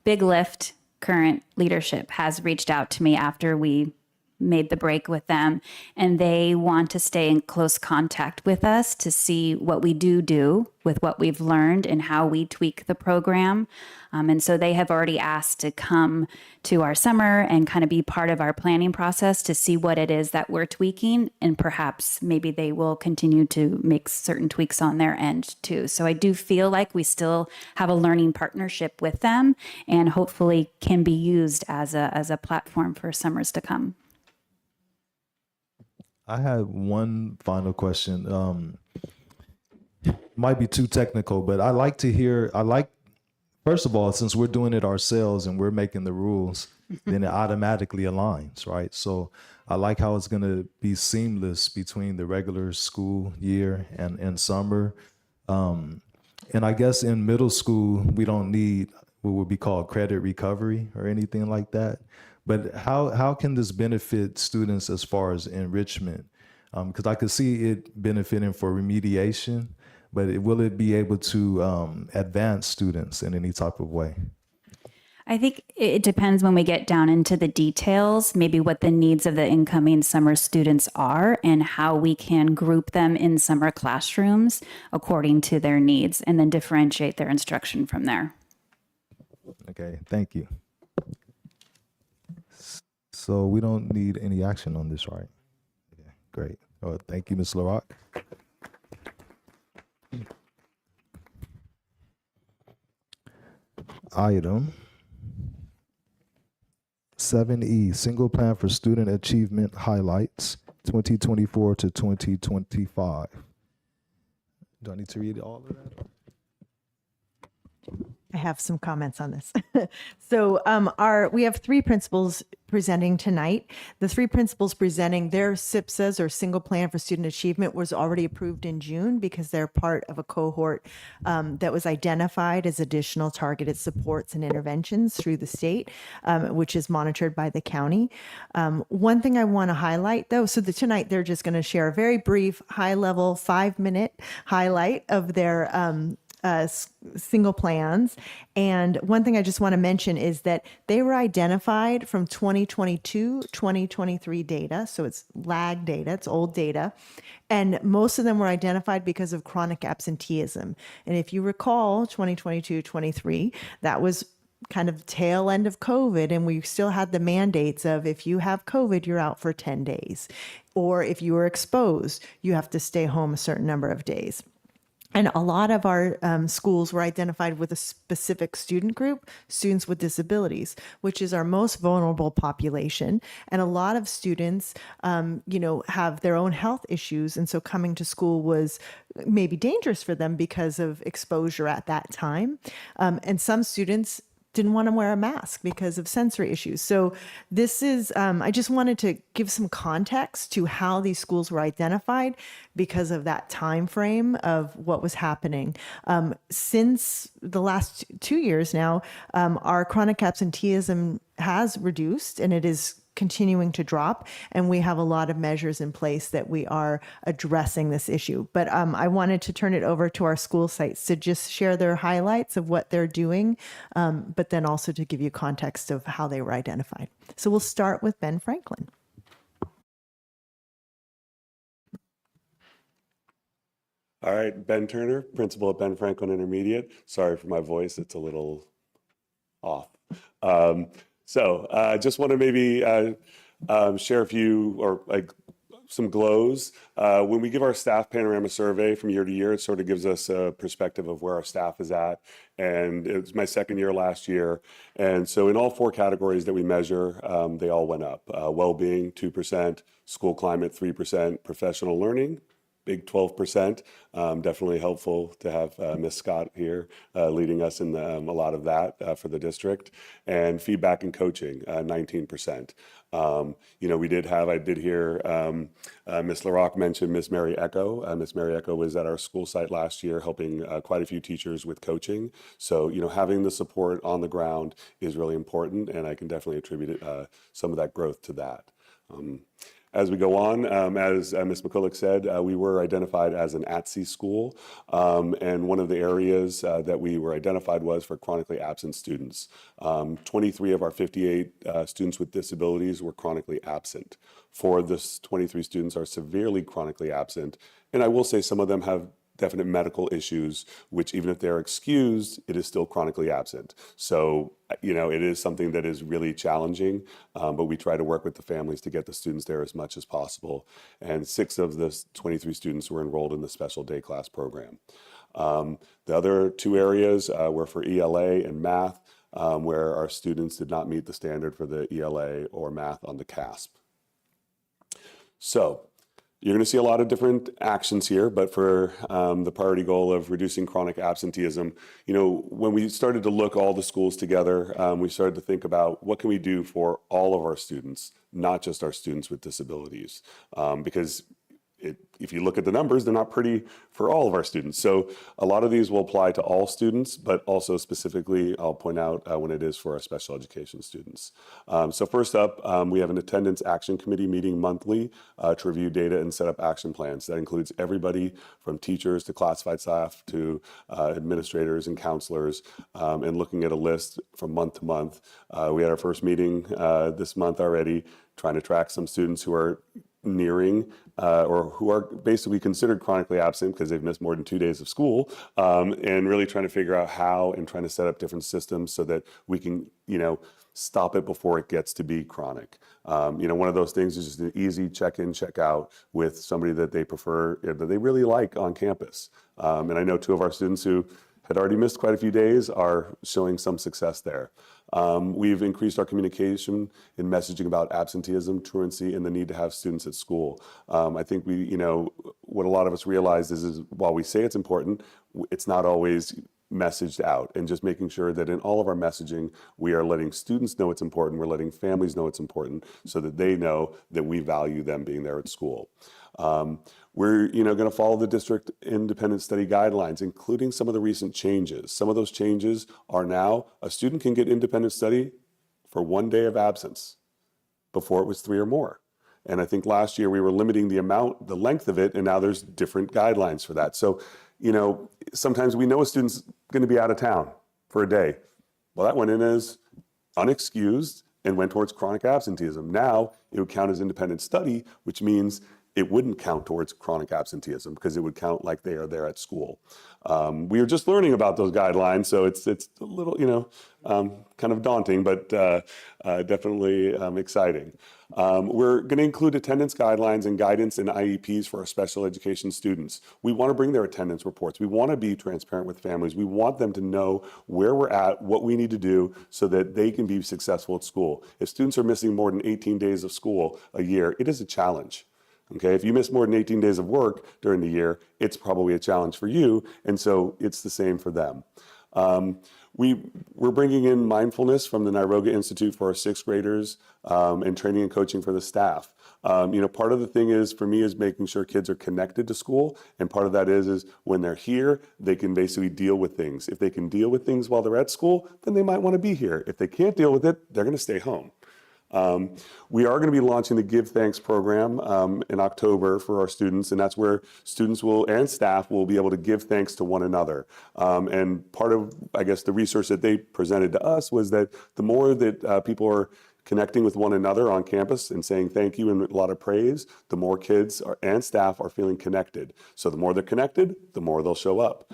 Big Lift current leadership has reached out to me after we made the break with them, and they want to stay in close contact with us to see what we do with what we've learned and how we tweak the program. And so they have already asked to come to our summer and kind of be part of our planning process to see what it is that we're tweaking, and perhaps maybe they will continue to make certain tweaks on their end too. So I do feel like we still have a learning partnership with them, and hopefully can be used as a platform for summers to come. I had one final question. Might be too technical, but first of all, since we're doing it ourselves and we're making the rules, then it automatically aligns, right? So I like how it's going to be seamless between the regular school year and summer. And I guess in middle school, we don't need what would be called credit recovery or anything like that. But how can this benefit students as far as enrichment? Because I could see it benefiting for remediation, but will it be able to advance students in any type of way? I think it depends when we get down into the details, maybe what the needs of the incoming summer students are and how we can group them in summer classrooms according to their needs and then differentiate their instruction from there. Okay, thank you. So we don't need any action on this, right? Okay, great. Well, thank you, Ms. LaRock. Item 7E, Single Plan for Student Achievement Highlights, 2024 to 2025. Do I need to read all of that? I have some comments on this. So we have three principals presenting tonight. The three principals presenting their SIPSAs or Single Plan for Student Achievement was already approved in June because they're part of a cohort that was identified as additional targeted supports and interventions through the state, which is monitored by the county. One thing I want to highlight though, so tonight they're just going to share a very brief, high level, 5-minute highlight of their single plans. And one thing I just want to mention is that they were identified from 2022, 2023 data. So it's lag data, it's old data. And most of them were identified because of chronic absenteeism. And if you recall, 2022, 23, that was kind of tail end of COVID, and we still had the mandates of if you have COVID, you're out for 10 days. Or if you were exposed, you have to stay home a certain number of days. And a lot of our schools were identified with a specific student group, students with disabilities, which is our most vulnerable population. And a lot of students, have their own health issues. And so coming to school was maybe dangerous for them because of exposure at that time. And some students didn't want to wear a mask because of sensory issues. So this is, I just wanted to give some context to how these schools were identified because of that time frame of what was happening. Since the last 2 years now, our chronic absenteeism has reduced and it is continuing to drop, and we have a lot of measures in place that we are addressing this issue. But I wanted to turn it over to our school sites to just share their highlights of what they're doing, but then also to give you context of how they were identified. So we'll start with Ben Franklin. All right, Ben Turner, principal at Ben Franklin Intermediate. Sorry for my voice, it's a little off. Just want to maybe share a few or like some glows. When we give our staff panorama survey from year to year, it sort of gives us a perspective of where our staff is at. And it was my second year last year. And so in all 4 categories that we measure, they all went up. Well-being, 2%, school climate, 3%, professional learning, big 12%. Definitely helpful to have Ms. Scott here leading us in a lot of that for the district. And feedback and coaching, 19%. I did hear Ms. LaRock mention Ms. Mary Echo. Ms. Mary Echo was at our school site last year helping quite a few teachers with coaching. So, having the support on the ground is really important, and I can definitely attribute some of that growth to that. As we go on, as Ms. McCulloch said, we were identified as an ATSE school, and one of the areas that we were identified was for chronically absent students. 23 of our 58 students with disabilities were chronically absent. 4 of the 23 students are severely chronically absent, and I will say some of them have definite medical issues, which even if they're excused, it is still chronically absent. So, it is something that is really challenging, but we try to work with the families to get the students there as much as possible. And 6 of the 23 students were enrolled in the special day class program. The other 2 areas were for ELA and math, where our students did not meet the standard for the ELA or math on the CASP. So, you're going to see a lot of different actions here, but for the priority goal of reducing chronic absenteeism, when we started to look all the schools together, we started to think about what can we do for all of our students, not just our students with disabilities, because if you look at the numbers, they're not pretty for all of our students. So a lot of these will apply to all students, but also specifically, I'll point out when it is for our special education students. So first up, we have an attendance action committee meeting monthly to review data and set up action plans. That includes everybody from teachers to classified staff to administrators and counselors, and looking at a list from month to month. We had our first meeting this month already, trying to track some students who are nearing or who are basically considered chronically absent because they've missed more than 2 days of school, and really trying to figure out how and trying to set up different systems so that we can, stop it before it gets to be chronic. One of those things is just an easy check-in, check-out with somebody that they prefer, that they really like on campus. And I know 2 of our students who had already missed quite a few days are showing some success there. We've increased our communication in messaging about absenteeism, truancy, and the need to have students at school. I think what a lot of us realize is while we say it's important, it's not always messaged out, and just making sure that in all of our messaging, we are letting students know it's important, we're letting families know it's important, so that they know that we value them being there at school. We're going to follow the district independent study guidelines, including some of the recent changes. Some of those changes are now a student can get independent study for 1 day of absence. Before it was 3 or more. And I think last year we were limiting the length of it, and now there's different guidelines for that. So, sometimes we know a student's going to be out of town for a day. Well, that went in as unexcused and went towards chronic absenteeism. Now it would count as independent study, which means it wouldn't count towards chronic absenteeism because it would count like they are there at school. We are just learning about those guidelines, so it's a little, kind of daunting, but definitely exciting. We're going to include attendance guidelines and guidance and IEPs for our special education students. We want to bring their attendance reports. We want to be transparent with families. We want them to know where we're at, what we need to do so that they can be successful at school. If students are missing more than 18 days of school a year, it is a challenge. Okay, if you miss more than 18 days of work during the year, it's probably a challenge for you, and so it's the same for them. We're bringing in mindfulness from the Niroga Institute for our 6th graders, and training and coaching for the staff. Part of the thing is, for me, is making sure kids are connected to school, and part of that is when they're here, they can basically deal with things. If they can deal with things while they're at school, then they might want to be here. If they can't deal with it, they're going to stay home. We are going to be launching the Give Thanks program in October for our students, and that's where students and staff will be able to give thanks to one another. And part of, I guess, the research that they presented to us was that the more that people are connecting with one another on campus and saying thank you and a lot of praise, the more kids and staff are feeling connected. So the more they're connected, the more they'll show up.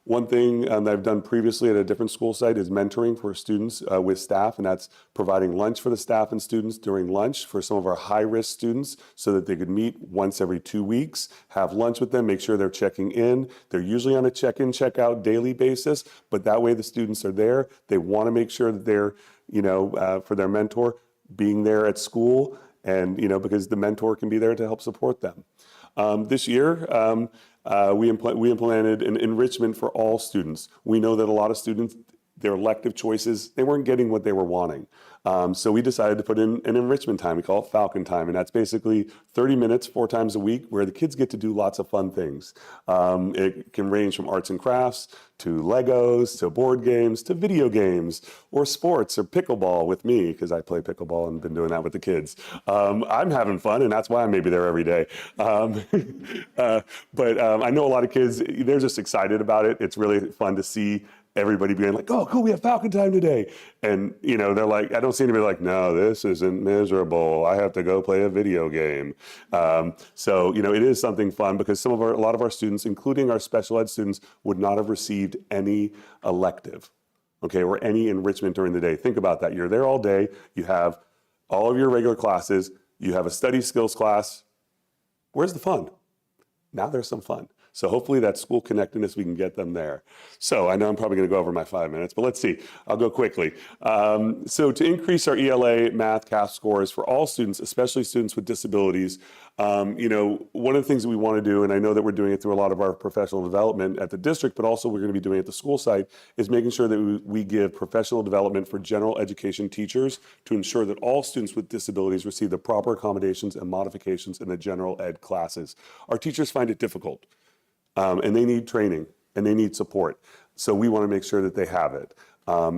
One thing that I've done previously at a different school site is mentoring for students with staff, and that's providing lunch for the staff and students during lunch for some of our high-risk students so that they could meet once every 2 weeks, have lunch with them, make sure they're checking in. They're usually on a check-in, check-out daily basis, but that way the students are there. They want to make sure that they're, for their mentor, being there at school, and, because the mentor can be there to help support them. This year, we implemented an enrichment for all students. We know that a lot of students, their elective choices, they weren't getting what they were wanting. So we decided to put in an enrichment time. We call it Falcon Time, and that's basically 30 minutes, 4 times a week, where the kids get to do lots of fun things. It can range from arts and crafts to Legos, to board games, to video games, or sports, or pickleball with me, because I play pickleball and been doing that with the kids. I'm having fun, and that's why I'm maybe there every day. But I know a lot of kids, they're just excited about it. It's really fun to see everybody being like, oh, cool, we have Falcon Time today. And, they're like, I don't see anybody like, no, this isn't miserable. I have to go play a video game. So, it is something fun because a lot of our students, including our special ed students, would not have received any elective, okay, or any enrichment during the day. Think about that. You're there all day. You have all of your regular classes. You have a study skills class. Where's the fun? Now there's some fun. So hopefully that school connectedness, we can get them there. So I know I'm probably going to go over my 5 minutes, but let's see. I'll go quickly. So to increase our ELA math CAP scores for all students, especially students with disabilities, one of the things that we want to do, and I know that we're doing it through a lot of our professional development at the district, but also we're going to be doing it at the school site, is making sure that we give professional development for general education teachers to ensure that all students with disabilities receive the proper accommodations and modifications in the general ed classes. Our teachers find it difficult, and they need training and they need support. So we want to make sure that they have it.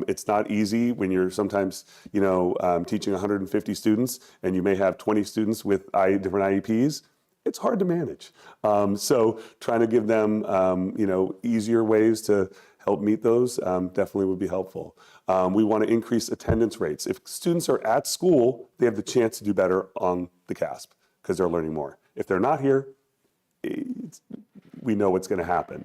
It's not easy when you're sometimes, teaching 150 students and you may have 20 students with different IEPs. It's hard to manage. So trying to give them, easier ways to help meet those definitely would be helpful. We want to increase attendance rates. If students are at school, they have the chance to do better on the CASP because they're learning more. If they're not here, we know what's going to happen.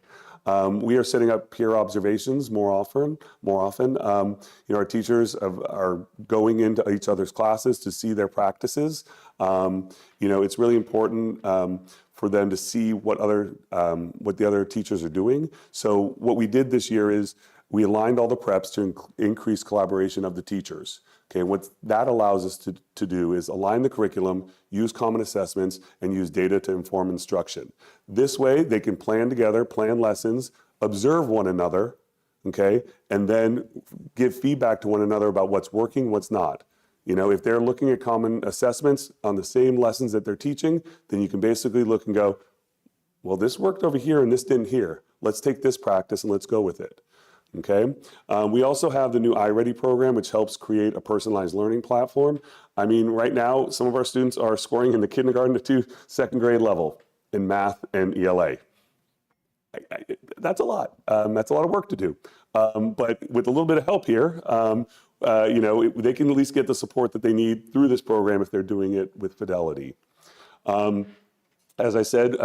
We are setting up peer observations more often. Our teachers are going into each other's classes to see their practices. It's really important for them to see what the other teachers are doing. So what we did this year is we aligned all the preps to increase collaboration of the teachers. Okay, what that allows us to do is align the curriculum, use common assessments, and use data to inform instruction. This way, they can plan together, plan lessons, observe one another, okay, and then give feedback to one another about what's working, what's not. If they're looking at common assessments on the same lessons that they're teaching, then you can basically look and go, well, this worked over here and this didn't here. Let's take this practice and let's go with it. Okay. We also have the new iReady program, which helps create a personalized learning platform. Right now, some of our students are scoring in the kindergarten to second grade level in math and ELA. That's a lot. That's a lot of work to do. But with a little bit of help here, they can at least get the support that they need through this program if they're doing it with fidelity. As I said,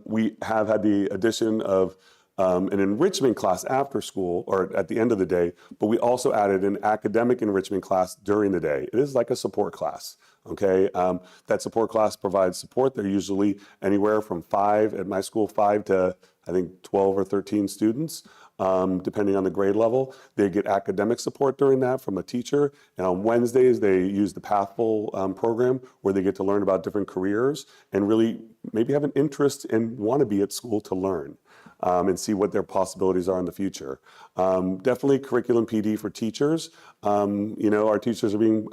we have had the addition of an enrichment class after school or at the end of the day, but we also added an academic enrichment class during the day. It is like a support class, okay? That support class provides support. They're usually anywhere from 5 to, I think, 12 or 13 students, depending on the grade level. They get academic support during that from a teacher. And on Wednesdays, they use the Pathful program where they get to learn about different careers and really maybe have an interest and want to be at school to learn. And see what their possibilities are in the future. Definitely curriculum PD for teachers. Our teachers are being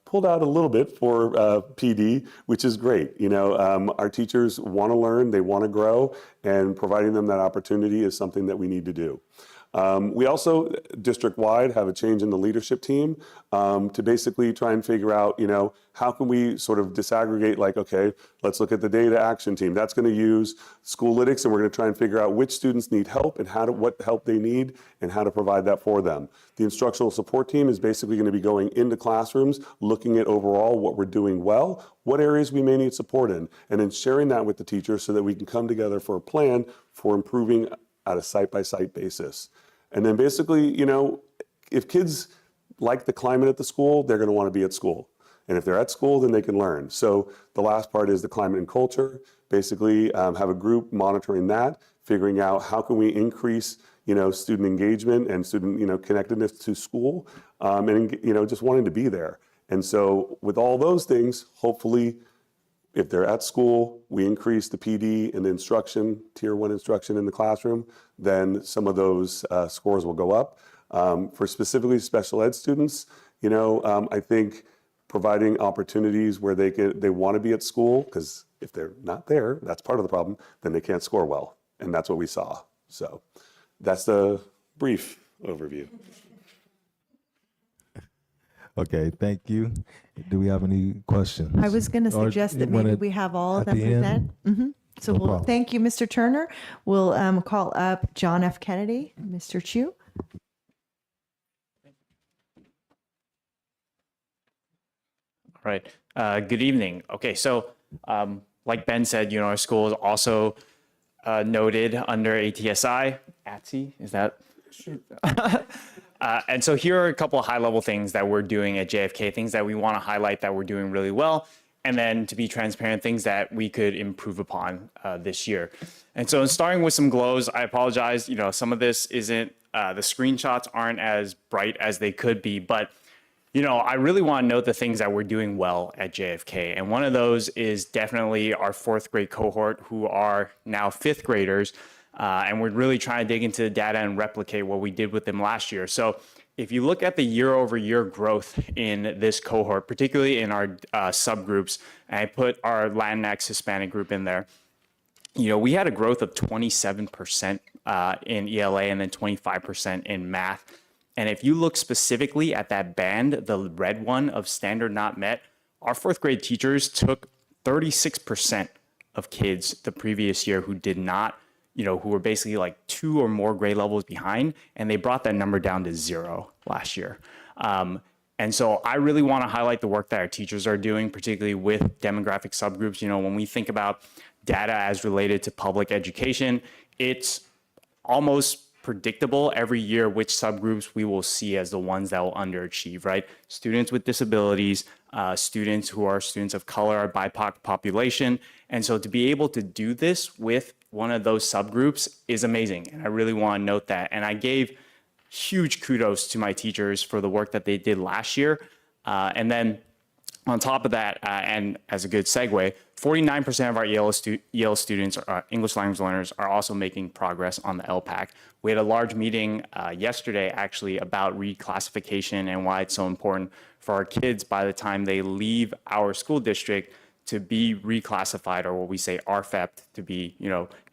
pulled out a little bit for PD, which is great. Our teachers want to learn, they want to grow, and providing them that opportunity is something that we need to do. We also, district-wide, have a change in the leadership team to basically try and figure out, how can we sort of disaggregate, like, okay, let's look at the data action team. That's going to use Schoolitics, and we're going to try and figure out which students need help and what help they need and how to provide that for them. The instructional support team is basically going to be going into classrooms, looking at overall what we're doing well, what areas we may need support in, and then sharing that with the teachers so that we can come together for a plan for improving at a site-by-site basis. And then basically, if kids like the climate at the school, they're going to want to be at school. And if they're at school, then they can learn. So the last part is the climate and culture. Basically, have a group monitoring that, figuring out how can we increase, student engagement and student, connectedness to school, and, just wanting to be there. And so with all those things, hopefully, if they're at school, we increase the PD and the instruction, tier 1 instruction in the classroom, then some of those scores will go up. For specifically special ed students, I think providing opportunities where they want to be at school, because if they're not there, that's part of the problem, then they can't score well. And that's what we saw. So that's the brief overview. Okay, thank you. Do we have any questions? I was going to Or suggest you that maybe wanna- we have all of at them the end? present. So No we'll problem. thank you, Mr. Turner. We'll call up John F. Kennedy, Mr. Chu. All right. Good evening. Okay, so like Ben said, our school is also noted under ATSI. ATSI, is that? And so here are a couple of high-level things that we're doing at JFK, things that we want to highlight that we're doing really well, and then to be transparent, things that we could improve upon this year. And so starting with some glows, I apologize, some of this isn't, the screenshots aren't as bright as they could be, but I really want to note the things that we're doing well at JFK. And one of those is definitely our 4th grade cohort, who are now 5th graders. And we're really trying to dig into the data and replicate what we did with them last year. So if you look at the year over year growth in this cohort, particularly in our subgroups, and I put our Latinx Hispanic group in there, we had a growth of 27% in ELA and then 25% in math. And if you look specifically at that band, the red one of standard not met, our 4th grade teachers took 36% of kids the previous year who did not, who were basically like 2 or more grade levels behind, and they brought that number down to 0 last year. And so I really want to highlight the work that our teachers are doing, particularly with demographic subgroups. When we think about data as related to public education, it's almost predictable every year which subgroups we will see as the ones that will underachieve, right? Students with disabilities, students who are students of color, our BIPOC population. And so to be able to do this with one of those subgroups is amazing. And I really want to note that. And I gave huge kudos to my teachers for the work that they did last year. And then on top of that, and as a good segue, 49% of our EL students, English language learners, are also making progress on the LPAC. We had a large meeting yesterday, actually, about reclassification and why it's so important for our kids by the time they leave our school district to be reclassified, or what we say RFEP, to be,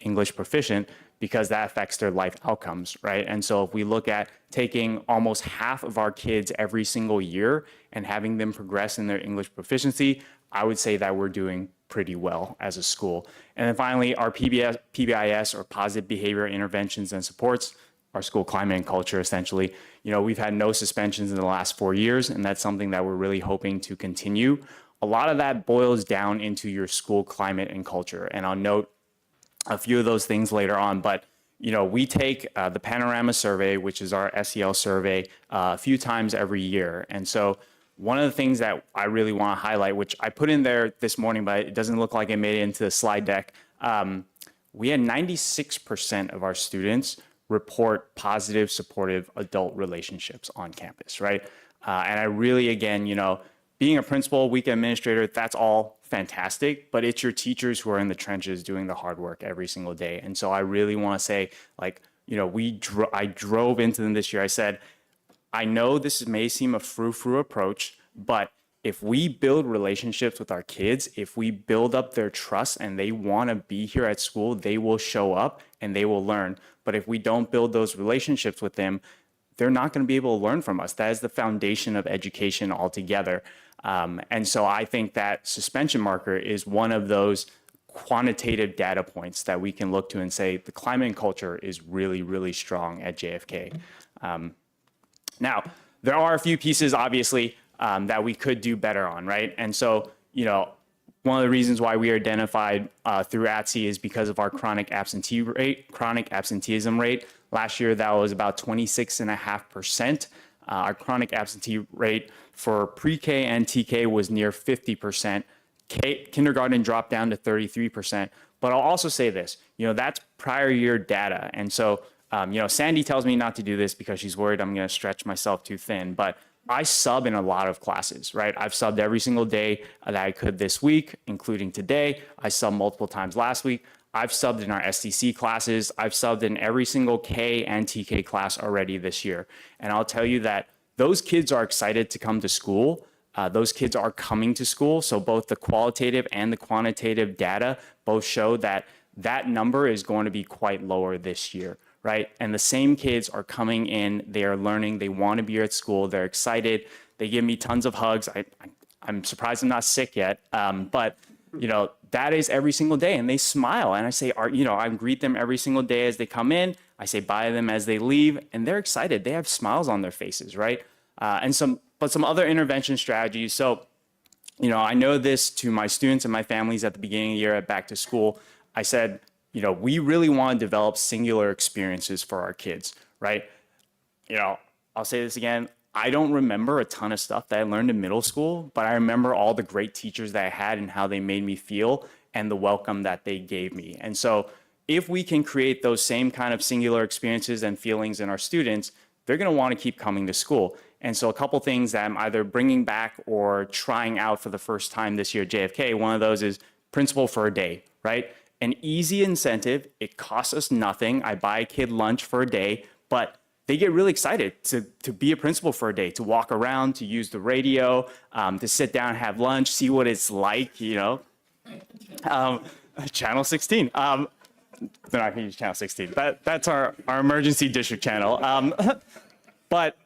English proficient, because that affects their life outcomes, right? And so if we look at taking almost half of our kids every single year and having them progress in their English proficiency, I would say that we're doing pretty well as a school. And then finally, our PBIS, or positive behavior interventions and supports, our school climate and culture, essentially. We've had no suspensions in the last 4 years, and that's something that we're really hoping to continue. A lot of that boils down into your school climate and culture. And I'll note a few of those things later on, but we take the Panorama survey, which is our SEL survey, a few times every year. And so one of the things that I really want to highlight, which I put in there this morning, but it doesn't look like it made it into the slide deck. We had 96% of our students report positive, supportive adult relationships on campus, right? And I really, again, being a principal, week administrator, that's all fantastic, but it's your teachers who are in the trenches doing the hard work every single day. And so I really want to say, I drove into them this year. I said, I know this may seem a frou-frou approach, but if we build relationships with our kids, if we build up their trust and they want to be here at school, they will show up and they will learn. But if we don't build those relationships with them, they're not going to be able to learn from us. That is the foundation of education altogether. And so I think that suspension marker is one of those quantitative data points that we can look to and say the climate and culture is really, really strong at JFK. Now, there are a few pieces, obviously, that we could do better on, right? And so, one of the reasons why we are identified through ATSE is because of our chronic absenteeism rate. Last year, that was about 26.5%. Our chronic absentee rate for pre-K and TK was near 50%. Kindergarten dropped down to 33%. But I'll also say this, that's prior year data. And so, Sandy tells me not to do this because she's worried I'm going to stretch myself too thin. But I sub in a lot of classes, right? I've subbed every single day that I could this week, including today. I subbed multiple times last week. I've subbed in our STC classes. I've subbed in every single K and TK class already this year. And I'll tell you that those kids are excited to come to school. Those kids are coming to school. So both the qualitative and the quantitative data both show that that number is going to be quite lower this year, right? And the same kids are coming in, they are learning, they want to be here at school, they're excited, they give me tons of hugs. I'm surprised I'm not sick yet, but that is every single day, and they smile, and I say, I greet them every single day as they come in, I say bye to them as they leave, and they're excited, they have smiles on their faces, right? And some other intervention strategies. So, I know this to my students and my families at the beginning of the year at back to school. I said, we really want to develop singular experiences for our kids, right? I'll say this again. I don't remember a ton of stuff that I learned in middle school, but I remember all the great teachers that I had and how they made me feel and the welcome that they gave me. And so if we can create those same kind of singular experiences and feelings in our students, they're going to want to keep coming to school. And so a couple things that I'm either bringing back or trying out for the first time this year at JFK, one of those is principal for a day, right? An easy incentive. It costs us nothing. I buy a kid lunch for a day, but they get really excited to be a principal for a day, to walk around, to use the radio, to sit down, have lunch, see what it's like, you know. Channel 16. They're not going to use Channel 16. That's our emergency district channel. But,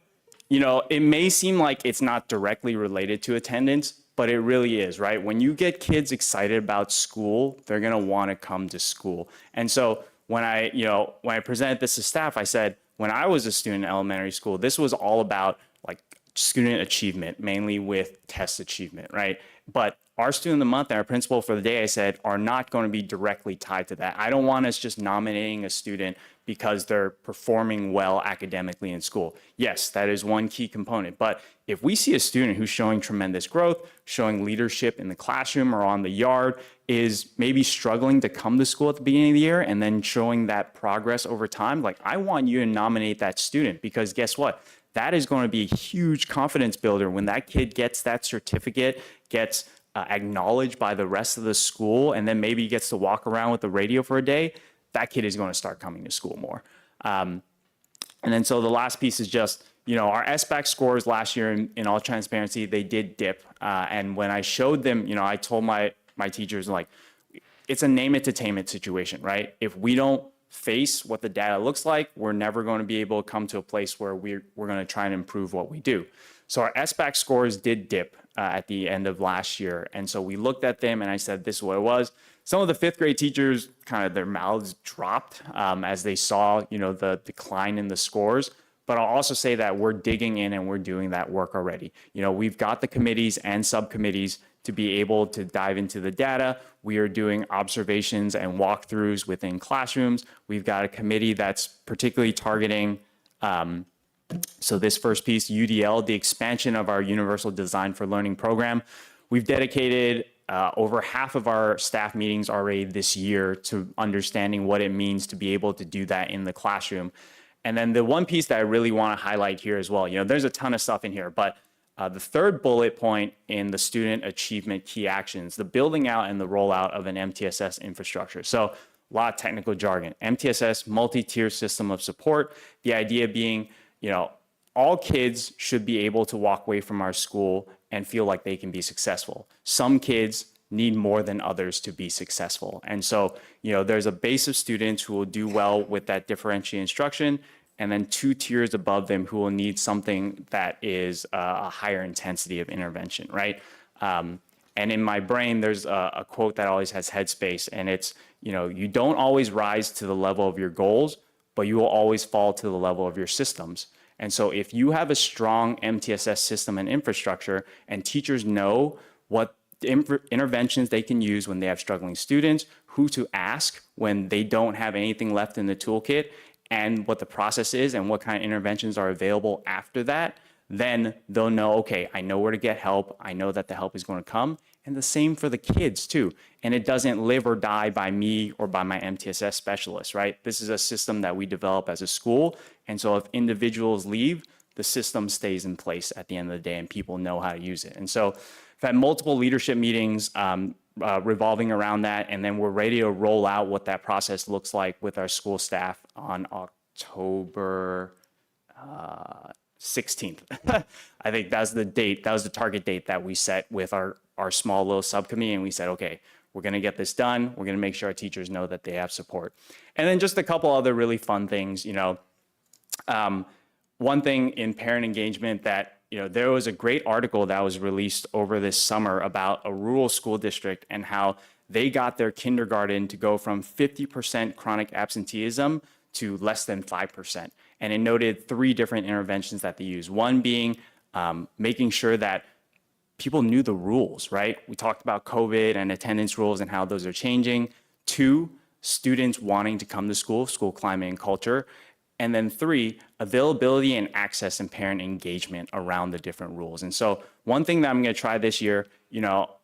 you know, it may seem like it's not directly related to attendance, but it really is, right? When you get kids excited about school, they're going to want to come to school. And so when I presented this to staff, I said, when I was a student in elementary school, this was all about like student achievement, mainly with test achievement, right? But our student of the month and our principal for the day, I said, are not going to be directly tied to that. I don't want us just nominating a student because they're performing well academically in school. Yes, that is one key component. But if we see a student who's showing tremendous growth, showing leadership in the classroom or on the yard, is maybe struggling to come to school at the beginning of the year and then showing that progress over time, like I want you to nominate that student, because guess what? That is going to be a huge confidence builder when that kid gets that certificate, gets acknowledged by the rest of the school, and then maybe gets to walk around with the radio for a day. That kid is going to start coming to school more. And then so the last piece is just, you know, our SBAC scores last year, in all transparency, they did dip. And when I showed them, you know, I told my teachers, like, it's a name it to tame it situation, right? If we don't face what the data looks like, we're never going to be able to come to a place where we're going to try and improve what we do. So our SBAC scores did dip at the end of last year. And so we looked at them and I said, this is what it was. Some of the fifth grade teachers, kind of their mouths dropped as they saw, you know, the decline in the scores. But I'll also say that we're digging in and we're doing that work already. You know, we've got the committees and subcommittees to be able to dive into the data. We are doing observations and walkthroughs within classrooms. We've got a committee that's particularly targeting, so this first piece, UDL, the expansion of our Universal Design for Learning program. We've dedicated over half of our staff meetings already this year to understanding what it means to be able to do that in the classroom. And then the one piece that I really want to highlight here as well, you know, there's a ton of stuff in here, but the third bullet point in the student achievement key actions, the building out and the rollout of an MTSS infrastructure. So a lot of technical jargon. MTSS, multi-tier system of support. The idea being, you know, all kids should be able to walk away from our school and feel like they can be successful. Some kids need more than others to be successful. And so, you know, there's a base of students who will do well with that differentiated instruction, and then 2 tiers above them who will need something that is a higher intensity of intervention, right? And in my brain, there's a quote that always has headspace, and it's, you know, you don't always rise to the level of your goals, but you will always fall to the level of your systems. And so if you have a strong MTSS system and infrastructure, and teachers know what interventions they can use when they have struggling students, who to ask when they don't have anything left in the toolkit, and what the process is and what kind of interventions are available after that, then they'll know, okay, I know where to get help. I know that the help is going to come. And the same for the kids too. And it doesn't live or die by me or by my MTSS specialist, right? This is a system that we develop as a school. And so if individuals leave, the system stays in place at the end of the day and people know how to use it. And so I've had multiple leadership meetings revolving around that. And then we're ready to roll out what that process looks like with our school staff on October 16th. I think that's the date. That was the target date that we set with our small little subcommittee. And we said, okay, we're going to get this done. We're going to make sure our teachers know that they have support. And then just a couple other really fun things, you know, one thing in parent engagement that, you know, there was a great article that was released over this summer about a rural school district and how they got their kindergarten to go from 50% chronic absenteeism to less than 5%. And it noted 3 different interventions that they use. One being making sure that people knew the rules, right? We talked about COVID and attendance rules and how those are changing. 2, students wanting to come to school, school climate and culture. And then 3, availability and access and parent engagement around the different rules. And so one thing that I'm going to try this year,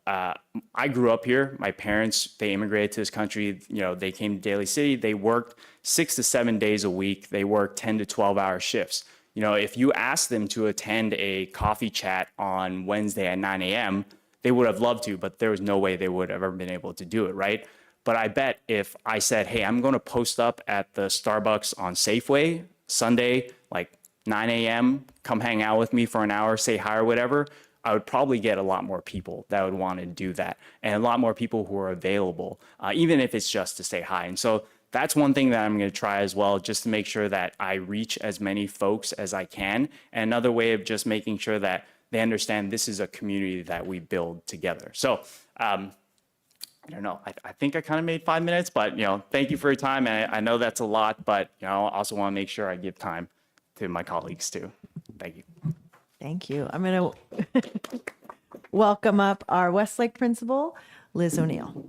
I grew up here. My parents, they immigrated to this country. They came to Daly City. They worked 6 to 7 days a week. They worked 10 to 12-hour shifts. If you asked them to attend a coffee chat on Wednesday at 9 a.m., they would have loved to, but there was no way they would have ever been able to do it, right? But I bet if I said, hey, I'm going to post up at the Starbucks on Safeway Sunday, like 9 a.m., come hang out with me for an hour, say hi or whatever, I would probably get a lot more people that would want to do that, and a lot more people who are available, even if it's just to say hi. And so that's one thing that I'm going to try as well, just to make sure that I reach as many folks as I can. And another way of just making sure that they understand this is a community that we build together. So I don't know. I think I kind of made 5 minutes, but thank you for your time. And I know that's a lot, but I also want to make sure I give time to my colleagues too. Thank you. Thank you. I'm going to welcome up our Westlake principal, Liz O'Neill.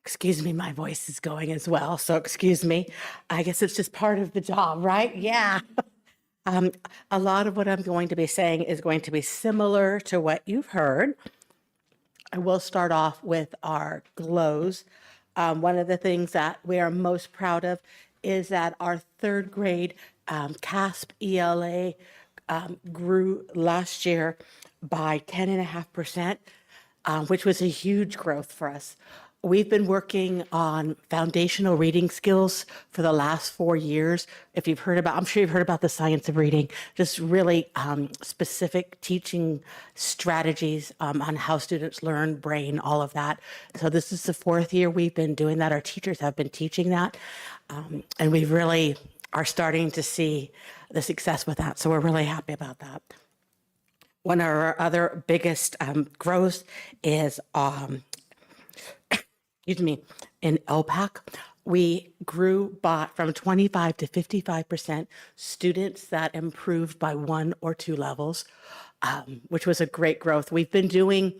Excuse me, my voice is going as well, so excuse me. I guess it's just part of the job, right? Yeah. A lot of what I'm going to be saying is going to be similar to what you've heard. I will start off with our glows. One of the things that we are most proud of is that our 3rd grade CASP ELA grew last year by 10.5%, which was a huge growth for us. We've been working on foundational reading skills for the last 4 years. If you've heard about, I'm sure you've heard about the science of reading, just really specific teaching strategies on how students learn, brain, all of that. So this is the 4th year we've been doing that. Our teachers have been teaching that. And we really are starting to see the success with that. So we're really happy about that. One of our other biggest growths is in LPAC, we grew from 25 to 55% students that improved by 1 or 2 levels, which was a great growth. We've been doing,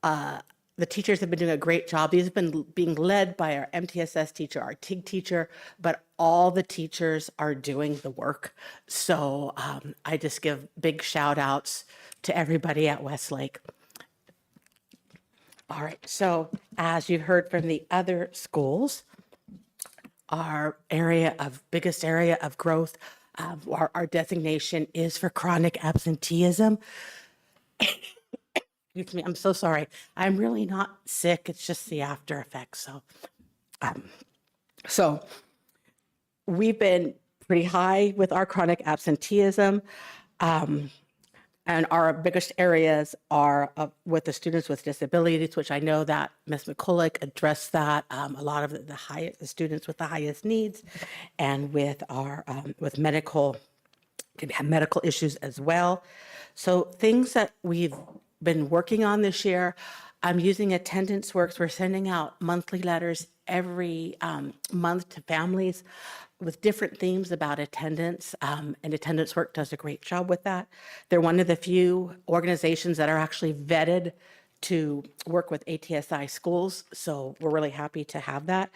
the teachers have been doing a great job. These have been being led by our MTSS teacher, our TIG teacher, but all the teachers are doing the work. So I just give big shout outs to everybody at Westlake. All right, so as you heard from the other schools, our biggest area of growth, our designation is for chronic absenteeism. Excuse me, I'm so sorry. I'm really not sick. It's just the after effects. So we've been pretty high with our chronic absenteeism. And our biggest areas are with the students with disabilities, which I know that Ms. McCulloch addressed that, a lot of the students with the highest needs, and with our with medical issues as well. So things that we've been working on this year, I'm using Attendance Works. We're sending out monthly letters every month to families with different themes about attendance, and Attendance Work does a great job with that. They're one of the few organizations that are actually vetted to work with ATSI schools, so we're really happy to have that.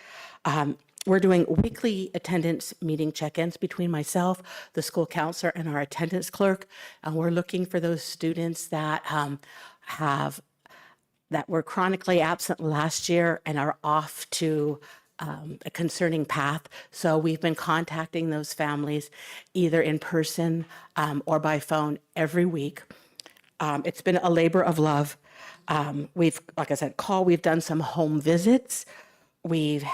We're doing weekly attendance meeting check-ins between myself, the school counselor, and our attendance clerk, and we're looking for those students that that were chronically absent last year and are off to a concerning path. So we've been contacting those families either in person or by phone every week. It's been a labor of love. We've, like I said, we've done some home visits. We've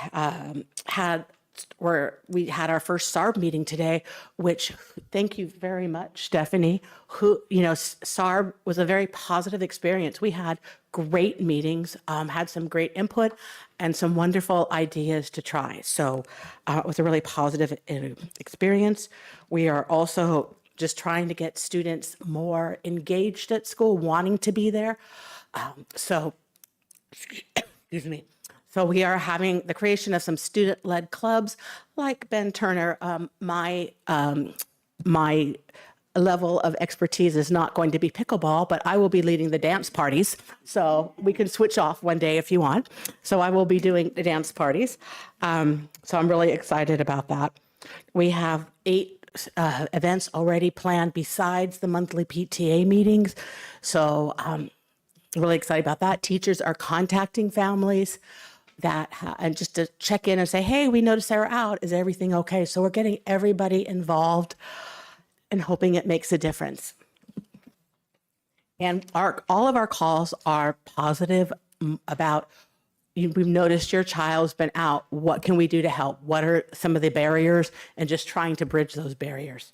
we had our first SARB meeting today, which, thank you very much, Stephanie, SARB was a very positive experience. We had great meetings, had some great input and some wonderful ideas to try. So it was a really positive experience. We are also just trying to get students more engaged at school, wanting to be there. Excuse me. So we are having the creation of some student-led clubs, like Ben Turner, my level of expertise is not going to be pickleball, but I will be leading the dance parties. So we can switch off one day if you want. So I will be doing the dance parties. So I'm really excited about that. We have 8 events already planned besides the monthly PTA meetings. So really excited about that. Teachers are contacting families and just to check in and say, hey, we noticed they were out. Is everything okay? So we're getting everybody involved and hoping it makes a difference. And all of our calls are positive about, we've noticed your child's been out. What can we do to help? What are some of the barriers? And just trying to bridge those barriers.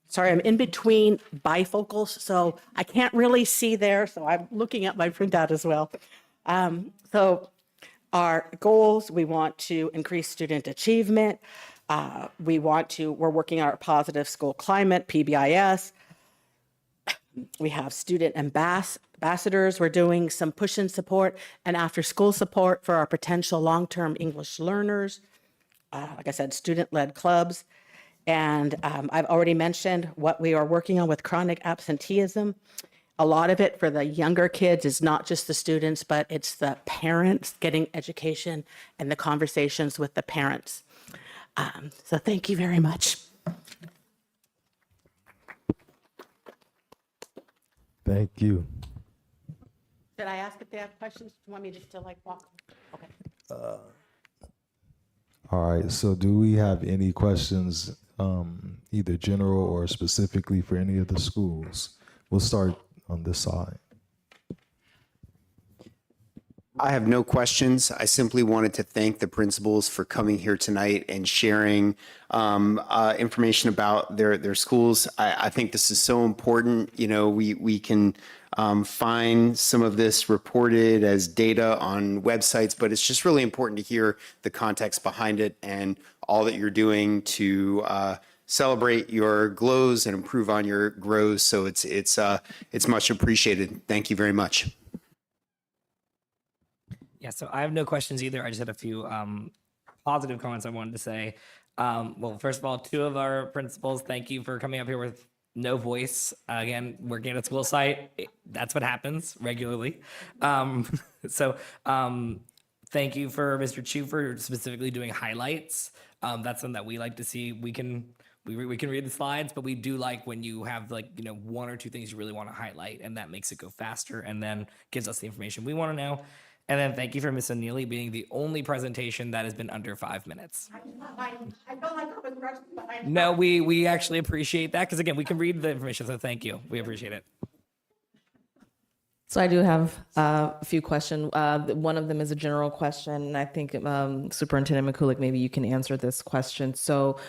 Sorry, I'm in between bifocals, so I can't really see there. So I'm looking at my printout as well. So our goals, we want to increase student achievement. We're working on our positive school climate, PBIS. We have student ambassadors. We're doing some push-in support and after-school support for our potential long-term English learners. Like I said, student-led clubs. And I've already mentioned what we are working on with chronic absenteeism. A lot of it for the younger kids is not just the students, but it's the parents getting education and the conversations with the parents. So thank you very much. Thank you. Should I ask if they have questions? Do you want me just to walk? Okay. All right, so do we have any questions, either general or specifically for any of the schools? We'll start on this side. I have no questions. I simply wanted to thank the principals for coming here tonight and sharing information about their schools. I think this is so important. You know, we can find some of this reported as data on websites, but it's just really important to hear the context behind it and all that you're doing to celebrate your glows and improve on your grows. So it's much appreciated. Thank you very much. Yeah, so I have no questions either. I just had a few positive comments I wanted to say. Well, first of all, 2 of our principals, thank you for coming up here with no voice. Again, working at a school site, that's what happens regularly. So thank you for Mr. Chu for specifically doing highlights. That's something that we like to see. We can read the slides, but we do like when you have 1 or 2 things you really want to highlight, and that makes it go faster and then gives us the information we want to know. And then thank you for Ms. O'Neilly being the only presentation that has been under 5 minutes. I felt like I was rushing behind. No, we actually appreciate that because, again, we can read the information, so thank you. We appreciate it. So I do have a few questions. One of them is a general question, and I think Superintendent Mikulik, maybe you can answer this question. So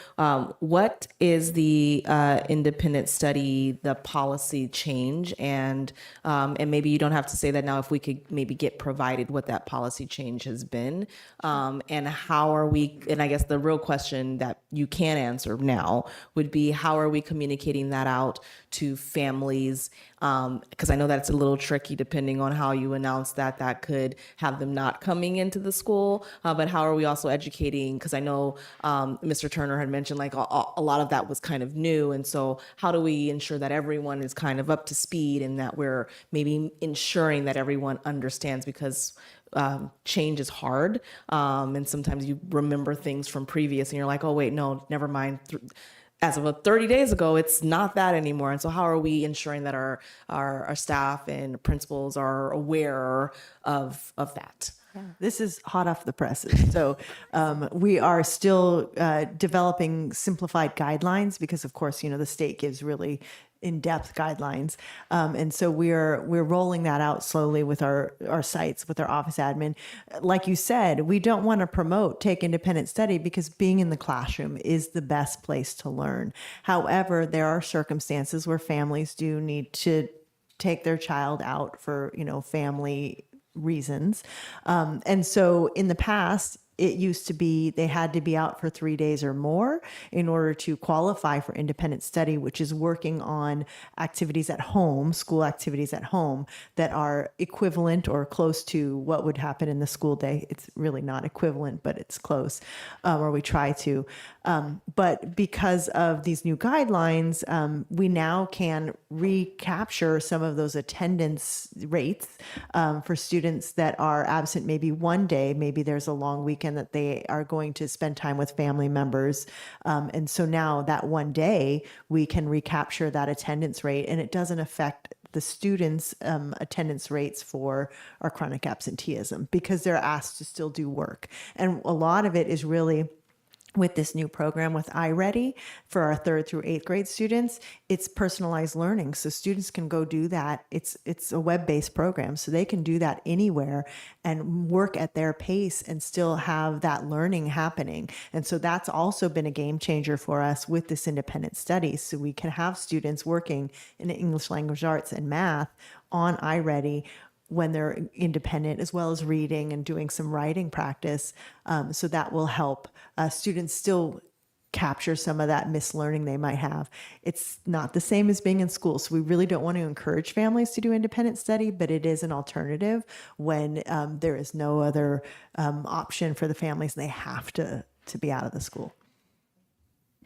what is the independent study, the policy change? And maybe you don't have to say that now, if we could maybe get provided what that policy change has been. And how are we, and I guess the real question that you can answer now would be, how are we communicating that out to families? Because I know that's a little tricky depending on how you announce that could have them not coming into the school. But how are we also educating? Because I know Mr. Turner had mentioned a lot of that was kind of new. And so how do we ensure that everyone is kind of up to speed and that we're maybe ensuring that everyone understands? Because change is hard. And sometimes you remember things from previous and you're like, oh, wait, no, never mind. As of 30 days ago, it's not that anymore. And so how are we ensuring that our staff and principals are aware of that? This is hot off the presses. So we are still developing simplified guidelines because, of course, the state gives really in-depth guidelines. And so we're rolling that out slowly with our sites, with our office admin. Like you said, we don't want to promote take independent study because being in the classroom is the best place to learn. However, there are circumstances where families do need to take their child out for, family reasons. And so in the past, It used to be they had to be out for 3 days or more in order to qualify for independent study, which is working on activities at home, school activities at home that are equivalent or close to what would happen in the school day. It's really not equivalent, but it's close, or we try to. But because of these new guidelines, we now can recapture some of those attendance rates for students that are absent maybe one day. Maybe there's a long weekend that they are going to spend time with family members. And so now that one day, we can recapture that attendance rate, and it doesn't affect the students' attendance rates for our chronic absenteeism because they're asked to still do work. And a lot of it is really with this new program with iReady for our 3rd through 8th grade students. It's personalized learning, so students can go do that. It's a web-based program, so they can do that anywhere and work at their pace and still have that learning happening. And so that's also been a game changer for us with this independent study, so we can have students working in English language arts and math on iReady when they're independent, as well as reading and doing some writing practice. So that will help students still capture some of that missed learning they might have. It's not the same as being in school. So we really don't want to encourage families to do independent study, but it is an alternative when there is no other option for the families and they have to be out of the school.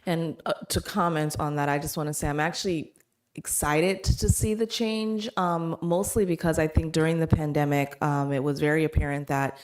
And to comment on that, I just want to say I'm actually excited to see the change, mostly because I think during the pandemic, it was very apparent that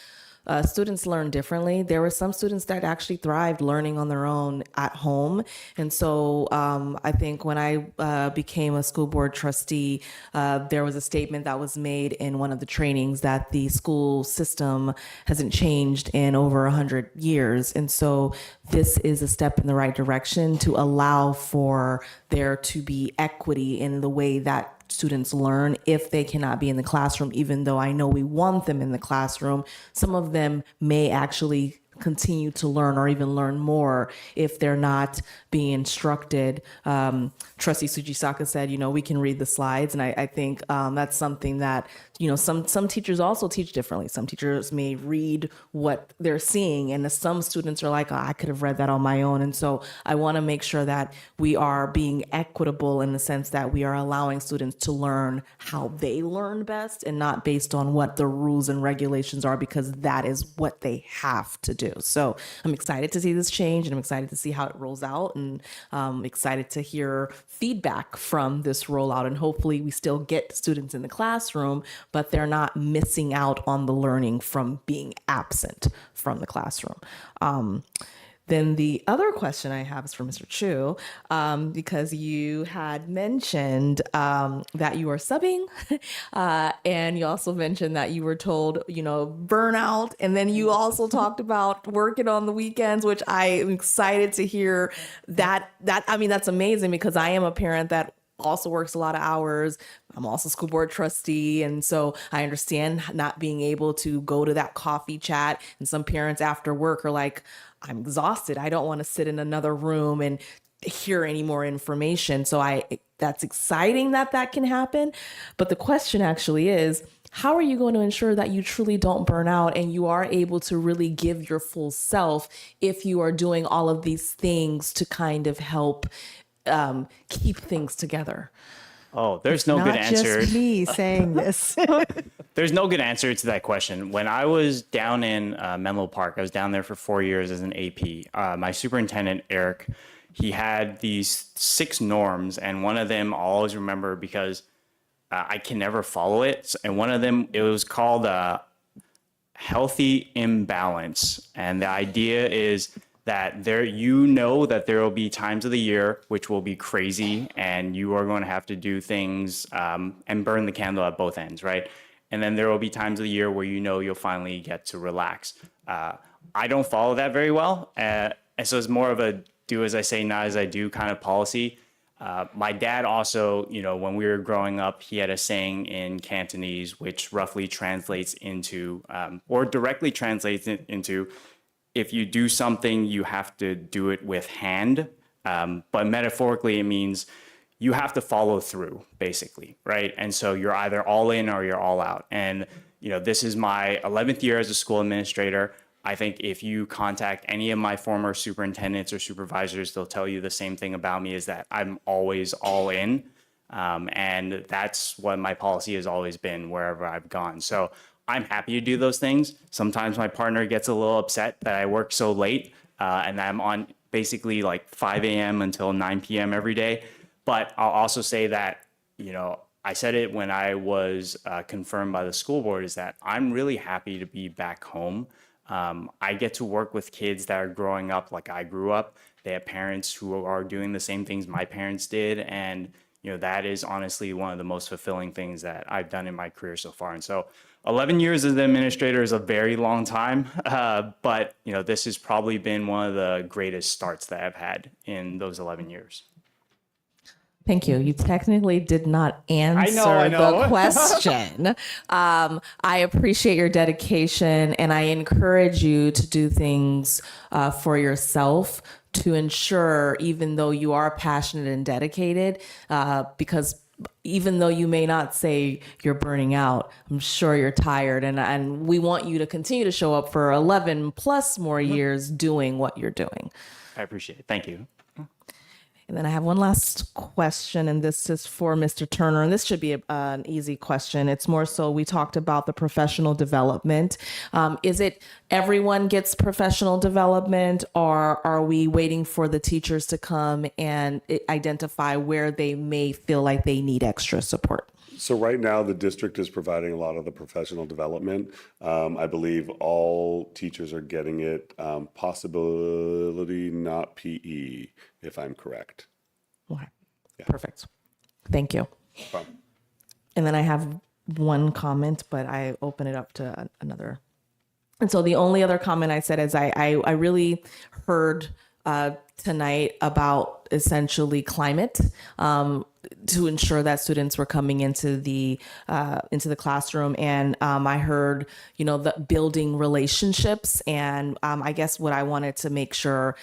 students learn differently. There were some students that actually thrived learning on their own at home. And so I think when I became a school board trustee, there was a statement that was made in one of the trainings that the school system hasn't changed in over 100 years. And so this is a step in the right direction to allow for there to be equity in the way that students learn if they cannot be in the classroom, even though I know we want them in the classroom. Some of them may actually continue to learn or even learn more if they're not being instructed. Trustee Sujisaka said, we can read the slides. And I think that's something that, some teachers also teach differently. Some teachers may read what they're seeing, and some students are like, I could have read that on my own. And so I want to make sure that we are being equitable in the sense that we are allowing students to learn how they learn best and not based on what the rules and regulations are, because that is what they have to do. So I'm excited to see this change, and I'm excited to see how it rolls out, and excited to hear feedback from this rollout. And hopefully we still get students in the classroom, but they're not missing out on the learning from being absent from the classroom. Then the other question I have is for Mr. Chu, because you had mentioned that you are subbing, and you also mentioned that you were told, burnout, and then you also talked about working on the weekends, which I am excited to hear. That's amazing, because I am a parent that also works a lot of hours. I'm also school board trustee. And so I understand not being able to go to that coffee chat. And some parents after work are like, I'm exhausted. I don't want to sit in another room and hear any more information. So that's exciting that can happen. But the question actually is, how are you going to ensure that you truly don't burn out and you are able to really give your full self if you are doing all of these things to kind of help keep things together? Oh, there's no good answer. Not just me saying this. There's no good answer to that question. When I was down in Menlo Park, I was down there for 4 years as an AP. My superintendent, Eric, he had these 6 norms, and one of them I always remember because I can never follow it. And one of them, it was called healthy imbalance. And the idea is that there will be times of the year which will be crazy, and you are going to have to do things and burn the candle at both ends, right? And then there will be times of the year where you'll finally get to relax. I don't follow that very well, and so it's more of a do as I say, not as I do kind of policy. My dad also, when we were growing up, he had a saying in Cantonese which roughly translates into, or directly translates into, if you do something, you have to do it with hand. But metaphorically, it means you have to follow through, basically, right? And so you're either all in or you're all out. And, this is my 11th year as a school administrator. I think if you contact any of my former superintendents or supervisors, they'll tell you the same thing about me, is that I'm always all in. And that's what my policy has always been wherever I've gone. So I'm happy to do those things. Sometimes my partner gets a little upset that I work so late and I'm on basically like 5 a.m. until 9 p.m. every day. But I'll also say that, you know, I said it when I was confirmed by the school board, is that I'm really happy to be back home. I get to work with kids that are growing up like I grew up. They have parents who are doing the same things my parents did. And, you know, that is honestly one of the most fulfilling things that I've done in my career so far. And so 11 years as an administrator is a very long time. But, you know, this has probably been one of the greatest starts that I've had in those 11 years. Thank you. You technically did not answer I know. the question. I appreciate your dedication, and I encourage you to do things for yourself to ensure, even though you are passionate and dedicated, because even though you may not say you're burning out, I'm sure you're tired, and we want you to continue to show up for 11 plus more years doing what you're doing. I appreciate it. Thank you. And then I have one last question, and this is for Mr. Turner, and this should be an easy question. It's more so, we talked about the professional development. Is it everyone gets professional development, or are we waiting for the teachers to come and identify where they may feel like they need extra support? So right now, the district is providing a lot of the professional development. I believe all teachers are getting it, possibility not PE, if I'm correct. Okay. Yeah. Perfect. Thank you. No problem. And then I have one comment, but I open it up to another. And so the only other comment I said is I really heard tonight about essentially climate, to ensure that students were coming into the classroom. And I heard, you know, the building relationships. And I guess what I wanted to make sure,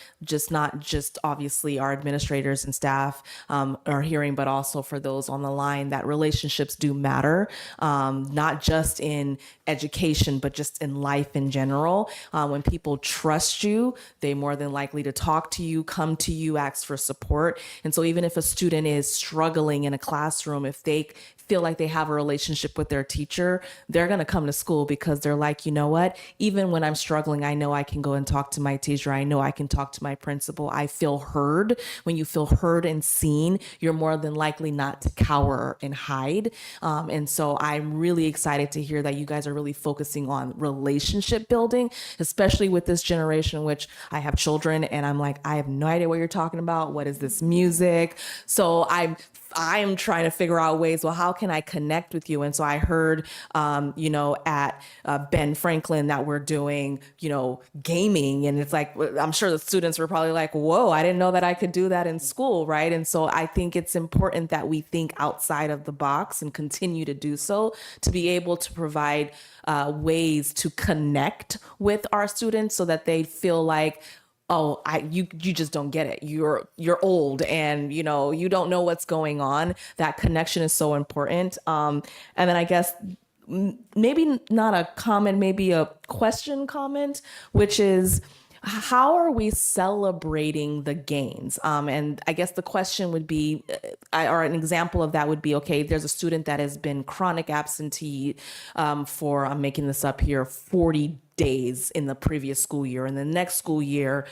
not just obviously our administrators and staff are hearing, but also for those on the line, that relationships do matter, not just in education, but just in life in general. When people trust you, they're more than likely to talk to you, come to you, ask for support. And so even if a student is struggling in a classroom, if they feel like they have a relationship with their teacher, they're going to come to school because they're like, you know what, even when I'm struggling, I know I can go and talk to my teacher. I know I can talk to my principal. I feel heard. When you feel heard and seen, you're more than likely not to cower and hide. And so I'm really excited to hear that you guys are really focusing on relationship building, especially with this generation, which I have children and I'm like, I have no idea what you're talking about. What is this music? So I am trying to figure out ways, well, how can I connect with you? And so I heard, you know, at Ben Franklin that we're doing, you know, gaming. And it's like, I'm sure the students were probably like, whoa, I didn't know that I could do that in school, right? And so I think it's important that we think outside of the box and continue to do so, to be able to provide ways to connect with our students so that they feel like, oh, you just don't get it. You're old and, you know, you don't know what's going on. That connection is so important. And then I guess maybe not a comment, maybe a question comment, which is, how are we celebrating the gains? And I guess the question would be, or an example of that would be, okay, there's a student that has been chronic absentee for, I'm making this up here, 40 days in the previous school year. And the next school year,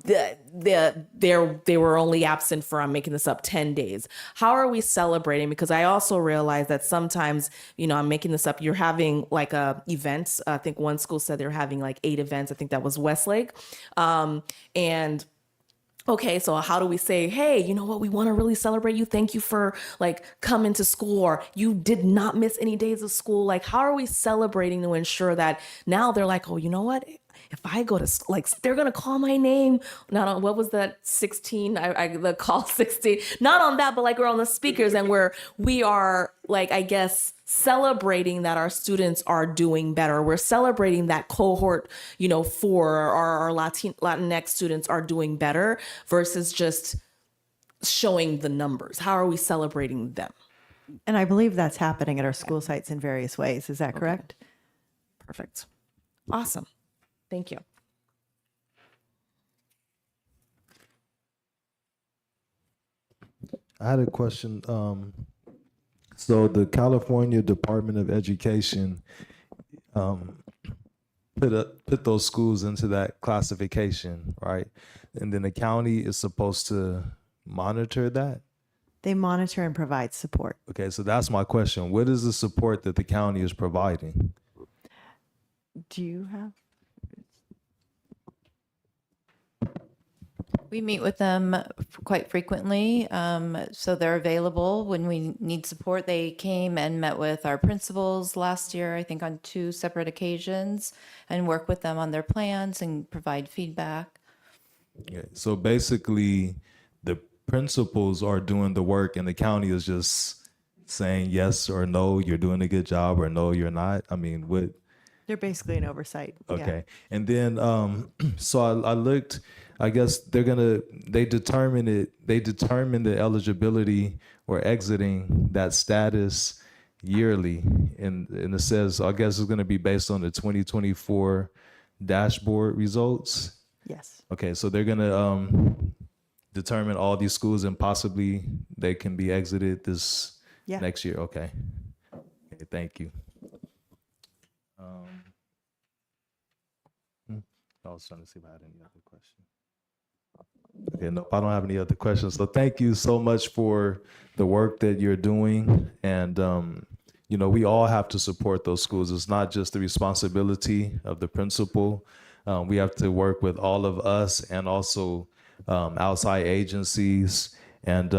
they were only absent for, I'm making this up, 10 days. How are we celebrating? Because I also realize that sometimes, you know, I'm making this up, you're having like events. I think one school said they're having like 8 events. I think that was Westlake. And okay, so how do we say, hey, you know what, we want to really celebrate you. Thank you for like coming to school, or you did not miss any days of school. Like, how are we celebrating to ensure that now they're like, oh, you know what? If I go to, like, they're going to call my name. Not on, what was that, 16? The call 16. Not on that, but like we're on the speakers and we are like, I guess, celebrating that our students are doing better. We're celebrating that cohort, you know, for our Latinx students are doing better versus just showing the numbers. How are we celebrating them? And I believe that's happening at our school sites in various ways. Is that correct? Perfect. Awesome. Thank you. I had a question. So the California Department of Education put those schools into that classification, right? And then the county is supposed to monitor that. They monitor and provide support. Okay, so that's my question. What is the support that the county is providing? Do you have? We meet with them quite frequently, so they're available when we need support. They came and met with our principals last year, I think on 2 separate occasions, and work with them on their plans and provide feedback. Okay, so basically, the principals are doing the work, and the county is just saying yes or no, you're doing a good job, or no, you're not. I mean, what? They're basically an oversight. Okay. And then, so I looked, I guess they determine the eligibility or exiting that status yearly. And it says, I guess it's going to be based on the 2024 dashboard results. Yes. Okay. So they're going to determine all these schools and possibly they can be exited this next year. Okay. Okay. Thank you. I was trying to see if I had any other questions. Okay, no, I don't have any other questions. So thank you so much for the work that you're doing. And, you know, we all have to support those schools. It's not just the responsibility of the principal. We have to work with all of us and also outside agencies. And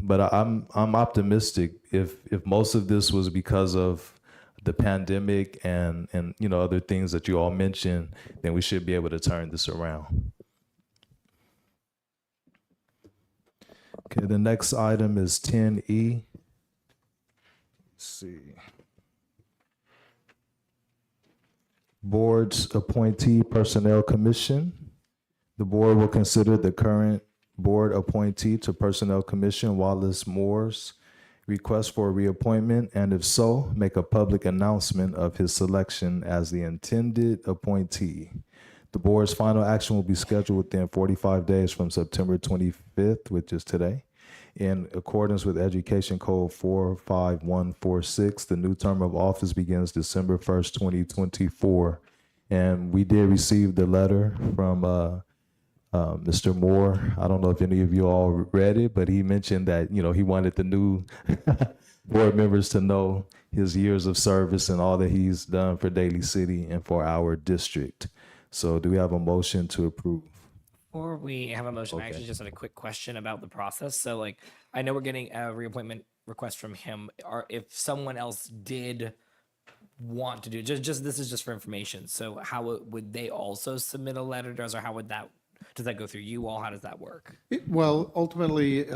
but I'm optimistic. If most of this was because of the pandemic and you know other things that you all mentioned, then we should be able to turn this around. Okay, the next item is 10E. Let's see. Board's appointee personnel commission. The board will consider the current board appointee to personnel commission, Wallace Moore's request for reappointment, and if so, make a public announcement of his selection as the intended appointee. The board's final action will be scheduled within 45 days from September 25th, which is today. In accordance with Education Code 45146, the new term of office begins December 1st, 2024. And we did receive the letter from Mr. Moore. I don't know if any of you all read it, but he mentioned that, you know, he wanted the new board members to know his years of service and all that he's done for Daly City and for our district. So do we have a motion to approve? Before we have a motion, I actually just had a quick question about the process. So like, I know we're getting a reappointment request from him. Or if someone else did want to do, just this is just for information. So how would they also submit a letter to us, or how would that, does that go through you all? How does that work? Well, ultimately,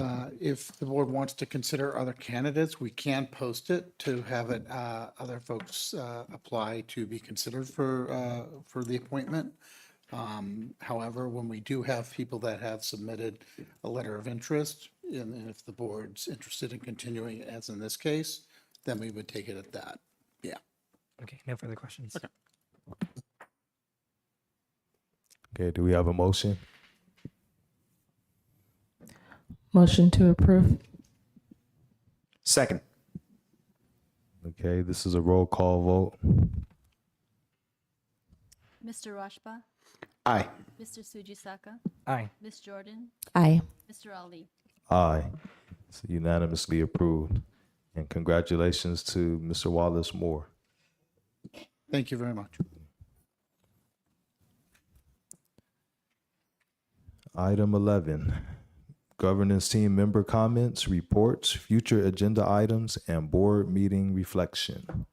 if the board wants to consider other candidates, we can post it to have it, other folks apply to be considered for the appointment. However, when we do have people that have submitted a letter of interest, and if the board's interested in continuing, as in this case, then we would take it at that. Yeah. Okay, no further questions. Okay. Okay, do we have a motion? Motion to approve. Second. Okay, this is a roll call vote. Mr. Rashba, Aye. Mr. Sujisaka, Aye. Ms. Jordan, Aye. Mr. Ali. Aye. It's unanimously approved. And congratulations to Mr. Wallace Moore. Thank you very much. Item 11, governance team member comments, reports, future agenda items, and board meeting reflection.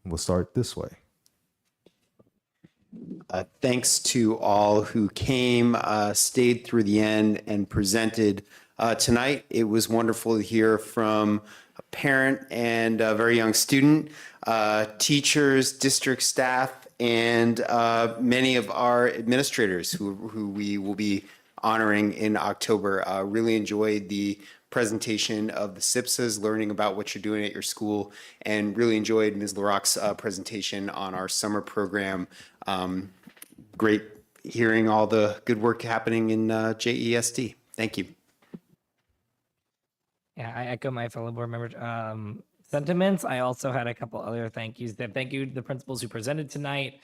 We'll start this way. Thanks to all who came, stayed through the end, and presented tonight. It was wonderful to hear from a parent and a very young student, teachers, district staff, and many of our administrators who we will be honoring in October. Really enjoyed the presentation of the SIPSAs, learning about what you're doing at your school, and really enjoyed Ms. LaRock's presentation on our summer program. great hearing all the good work happening in JESD. Thank you. Yeah, I echo my fellow board member sentiments. I also had a couple other thank yous. Thank you to the principals who presented tonight.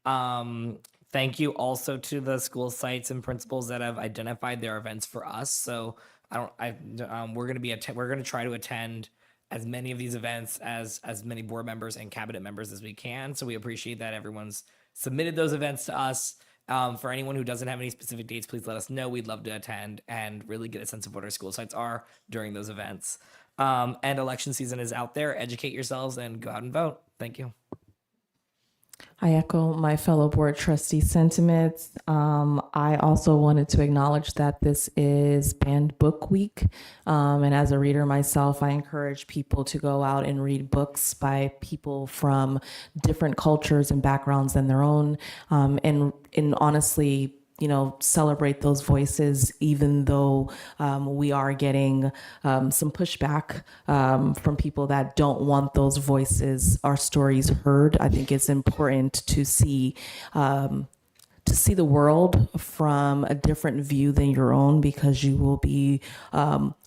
Thank you also to the school sites and principals that have identified their events for us. So we're gonna try to attend as many of these events as many board members and cabinet members as we can. So we appreciate that everyone's submitted those events to us. For anyone who doesn't have any specific dates, please let us know. We'd love to attend and really get a sense of what our school sites are during those events. And election season is out there. Educate yourselves and go out and vote. Thank you. I echo my fellow board trustee sentiments. I also wanted to acknowledge that this is Banned Book Week. And as a reader myself, I encourage people to go out and read books by people from different cultures and backgrounds than their own. And honestly, celebrate those voices, even though we are getting some pushback from people that don't want those voices, our stories heard. I think it's important to see the world from a different view than your own, because you will be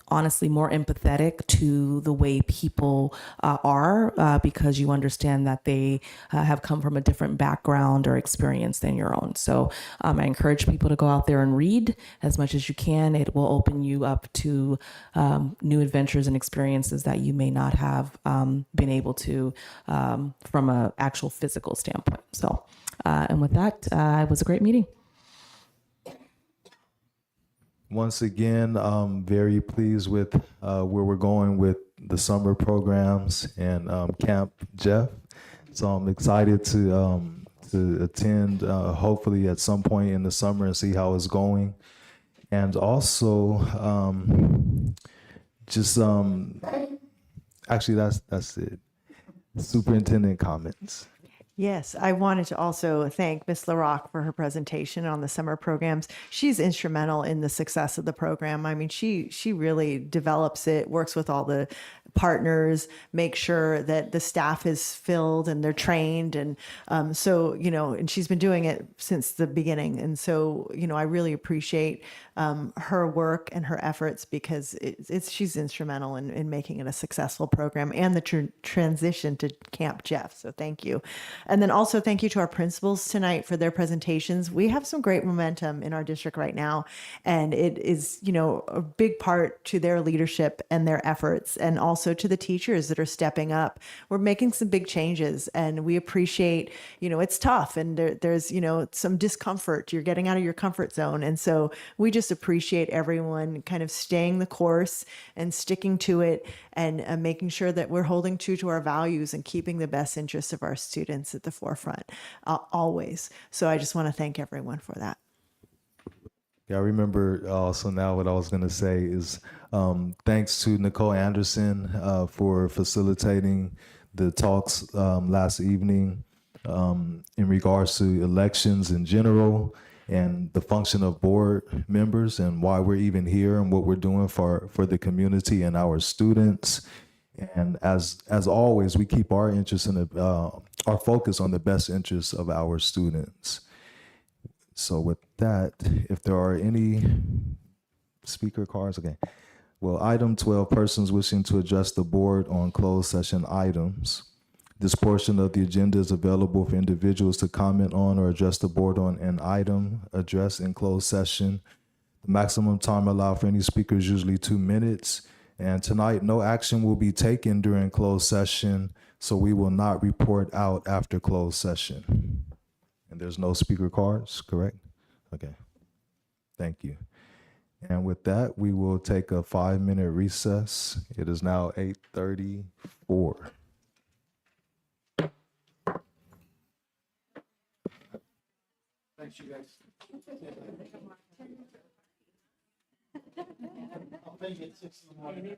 honestly more empathetic to the way people are because you understand that they have come from a different background or experience than your own. So I encourage people to go out there and read as much as you can. It will open you up to new adventures and experiences that you may not have been able to from an actual physical standpoint. So, and with that, it was a great meeting. Once again, I'm very pleased with where we're going with the summer programs and Camp Jeff. So I'm excited to attend hopefully at some point in the summer and see how it's going. And also actually that's it. Superintendent comments. Yes, I wanted to also thank Ms. LaRock for her presentation on the summer programs. She's instrumental in the success of the program. I mean, she really develops it, works with all the partners, make sure that the staff is filled and they're trained. And so, and she's been doing it since the beginning. And so, I really appreciate her work and her efforts, because she's instrumental in making it a successful program and the transition to Camp Jeff. So thank you. And then also thank you to our principals tonight for their presentations. We have some great momentum in our district right now, and it is, a big part to their leadership and their efforts, and also to the teachers that are stepping up. We're making some big changes, and we appreciate, it's tough, and there's, some discomfort. You're getting out of your comfort zone. And so we just appreciate everyone kind of staying the course and sticking to it, and making sure that we're holding true to our values and keeping the best interests of our students at the forefront, always. So I just want to thank everyone for that. Yeah, I remember also now what I was going to say is thanks to Nicole Anderson for facilitating the talks last evening in regards to elections in general and the function of board members and why we're even here and what we're doing for the community and our students. And as always, we keep our interest in our focus on the best interests of our students. So with that, if there are any speaker cards, okay. Well, item 12, persons wishing to address the board on closed session items. This portion of the agenda is available for individuals to comment on or address the board on an item addressed in closed session. The maximum time allowed for any speaker is usually 2 minutes. And tonight, no action will be taken during closed session, so we will not report out after closed session. And there's no speaker cards, correct? Okay, thank you. And with that, we will take a 5-minute recess. It is now 8:34. Thanks, you guys. I'll pay you at 6 in the morning.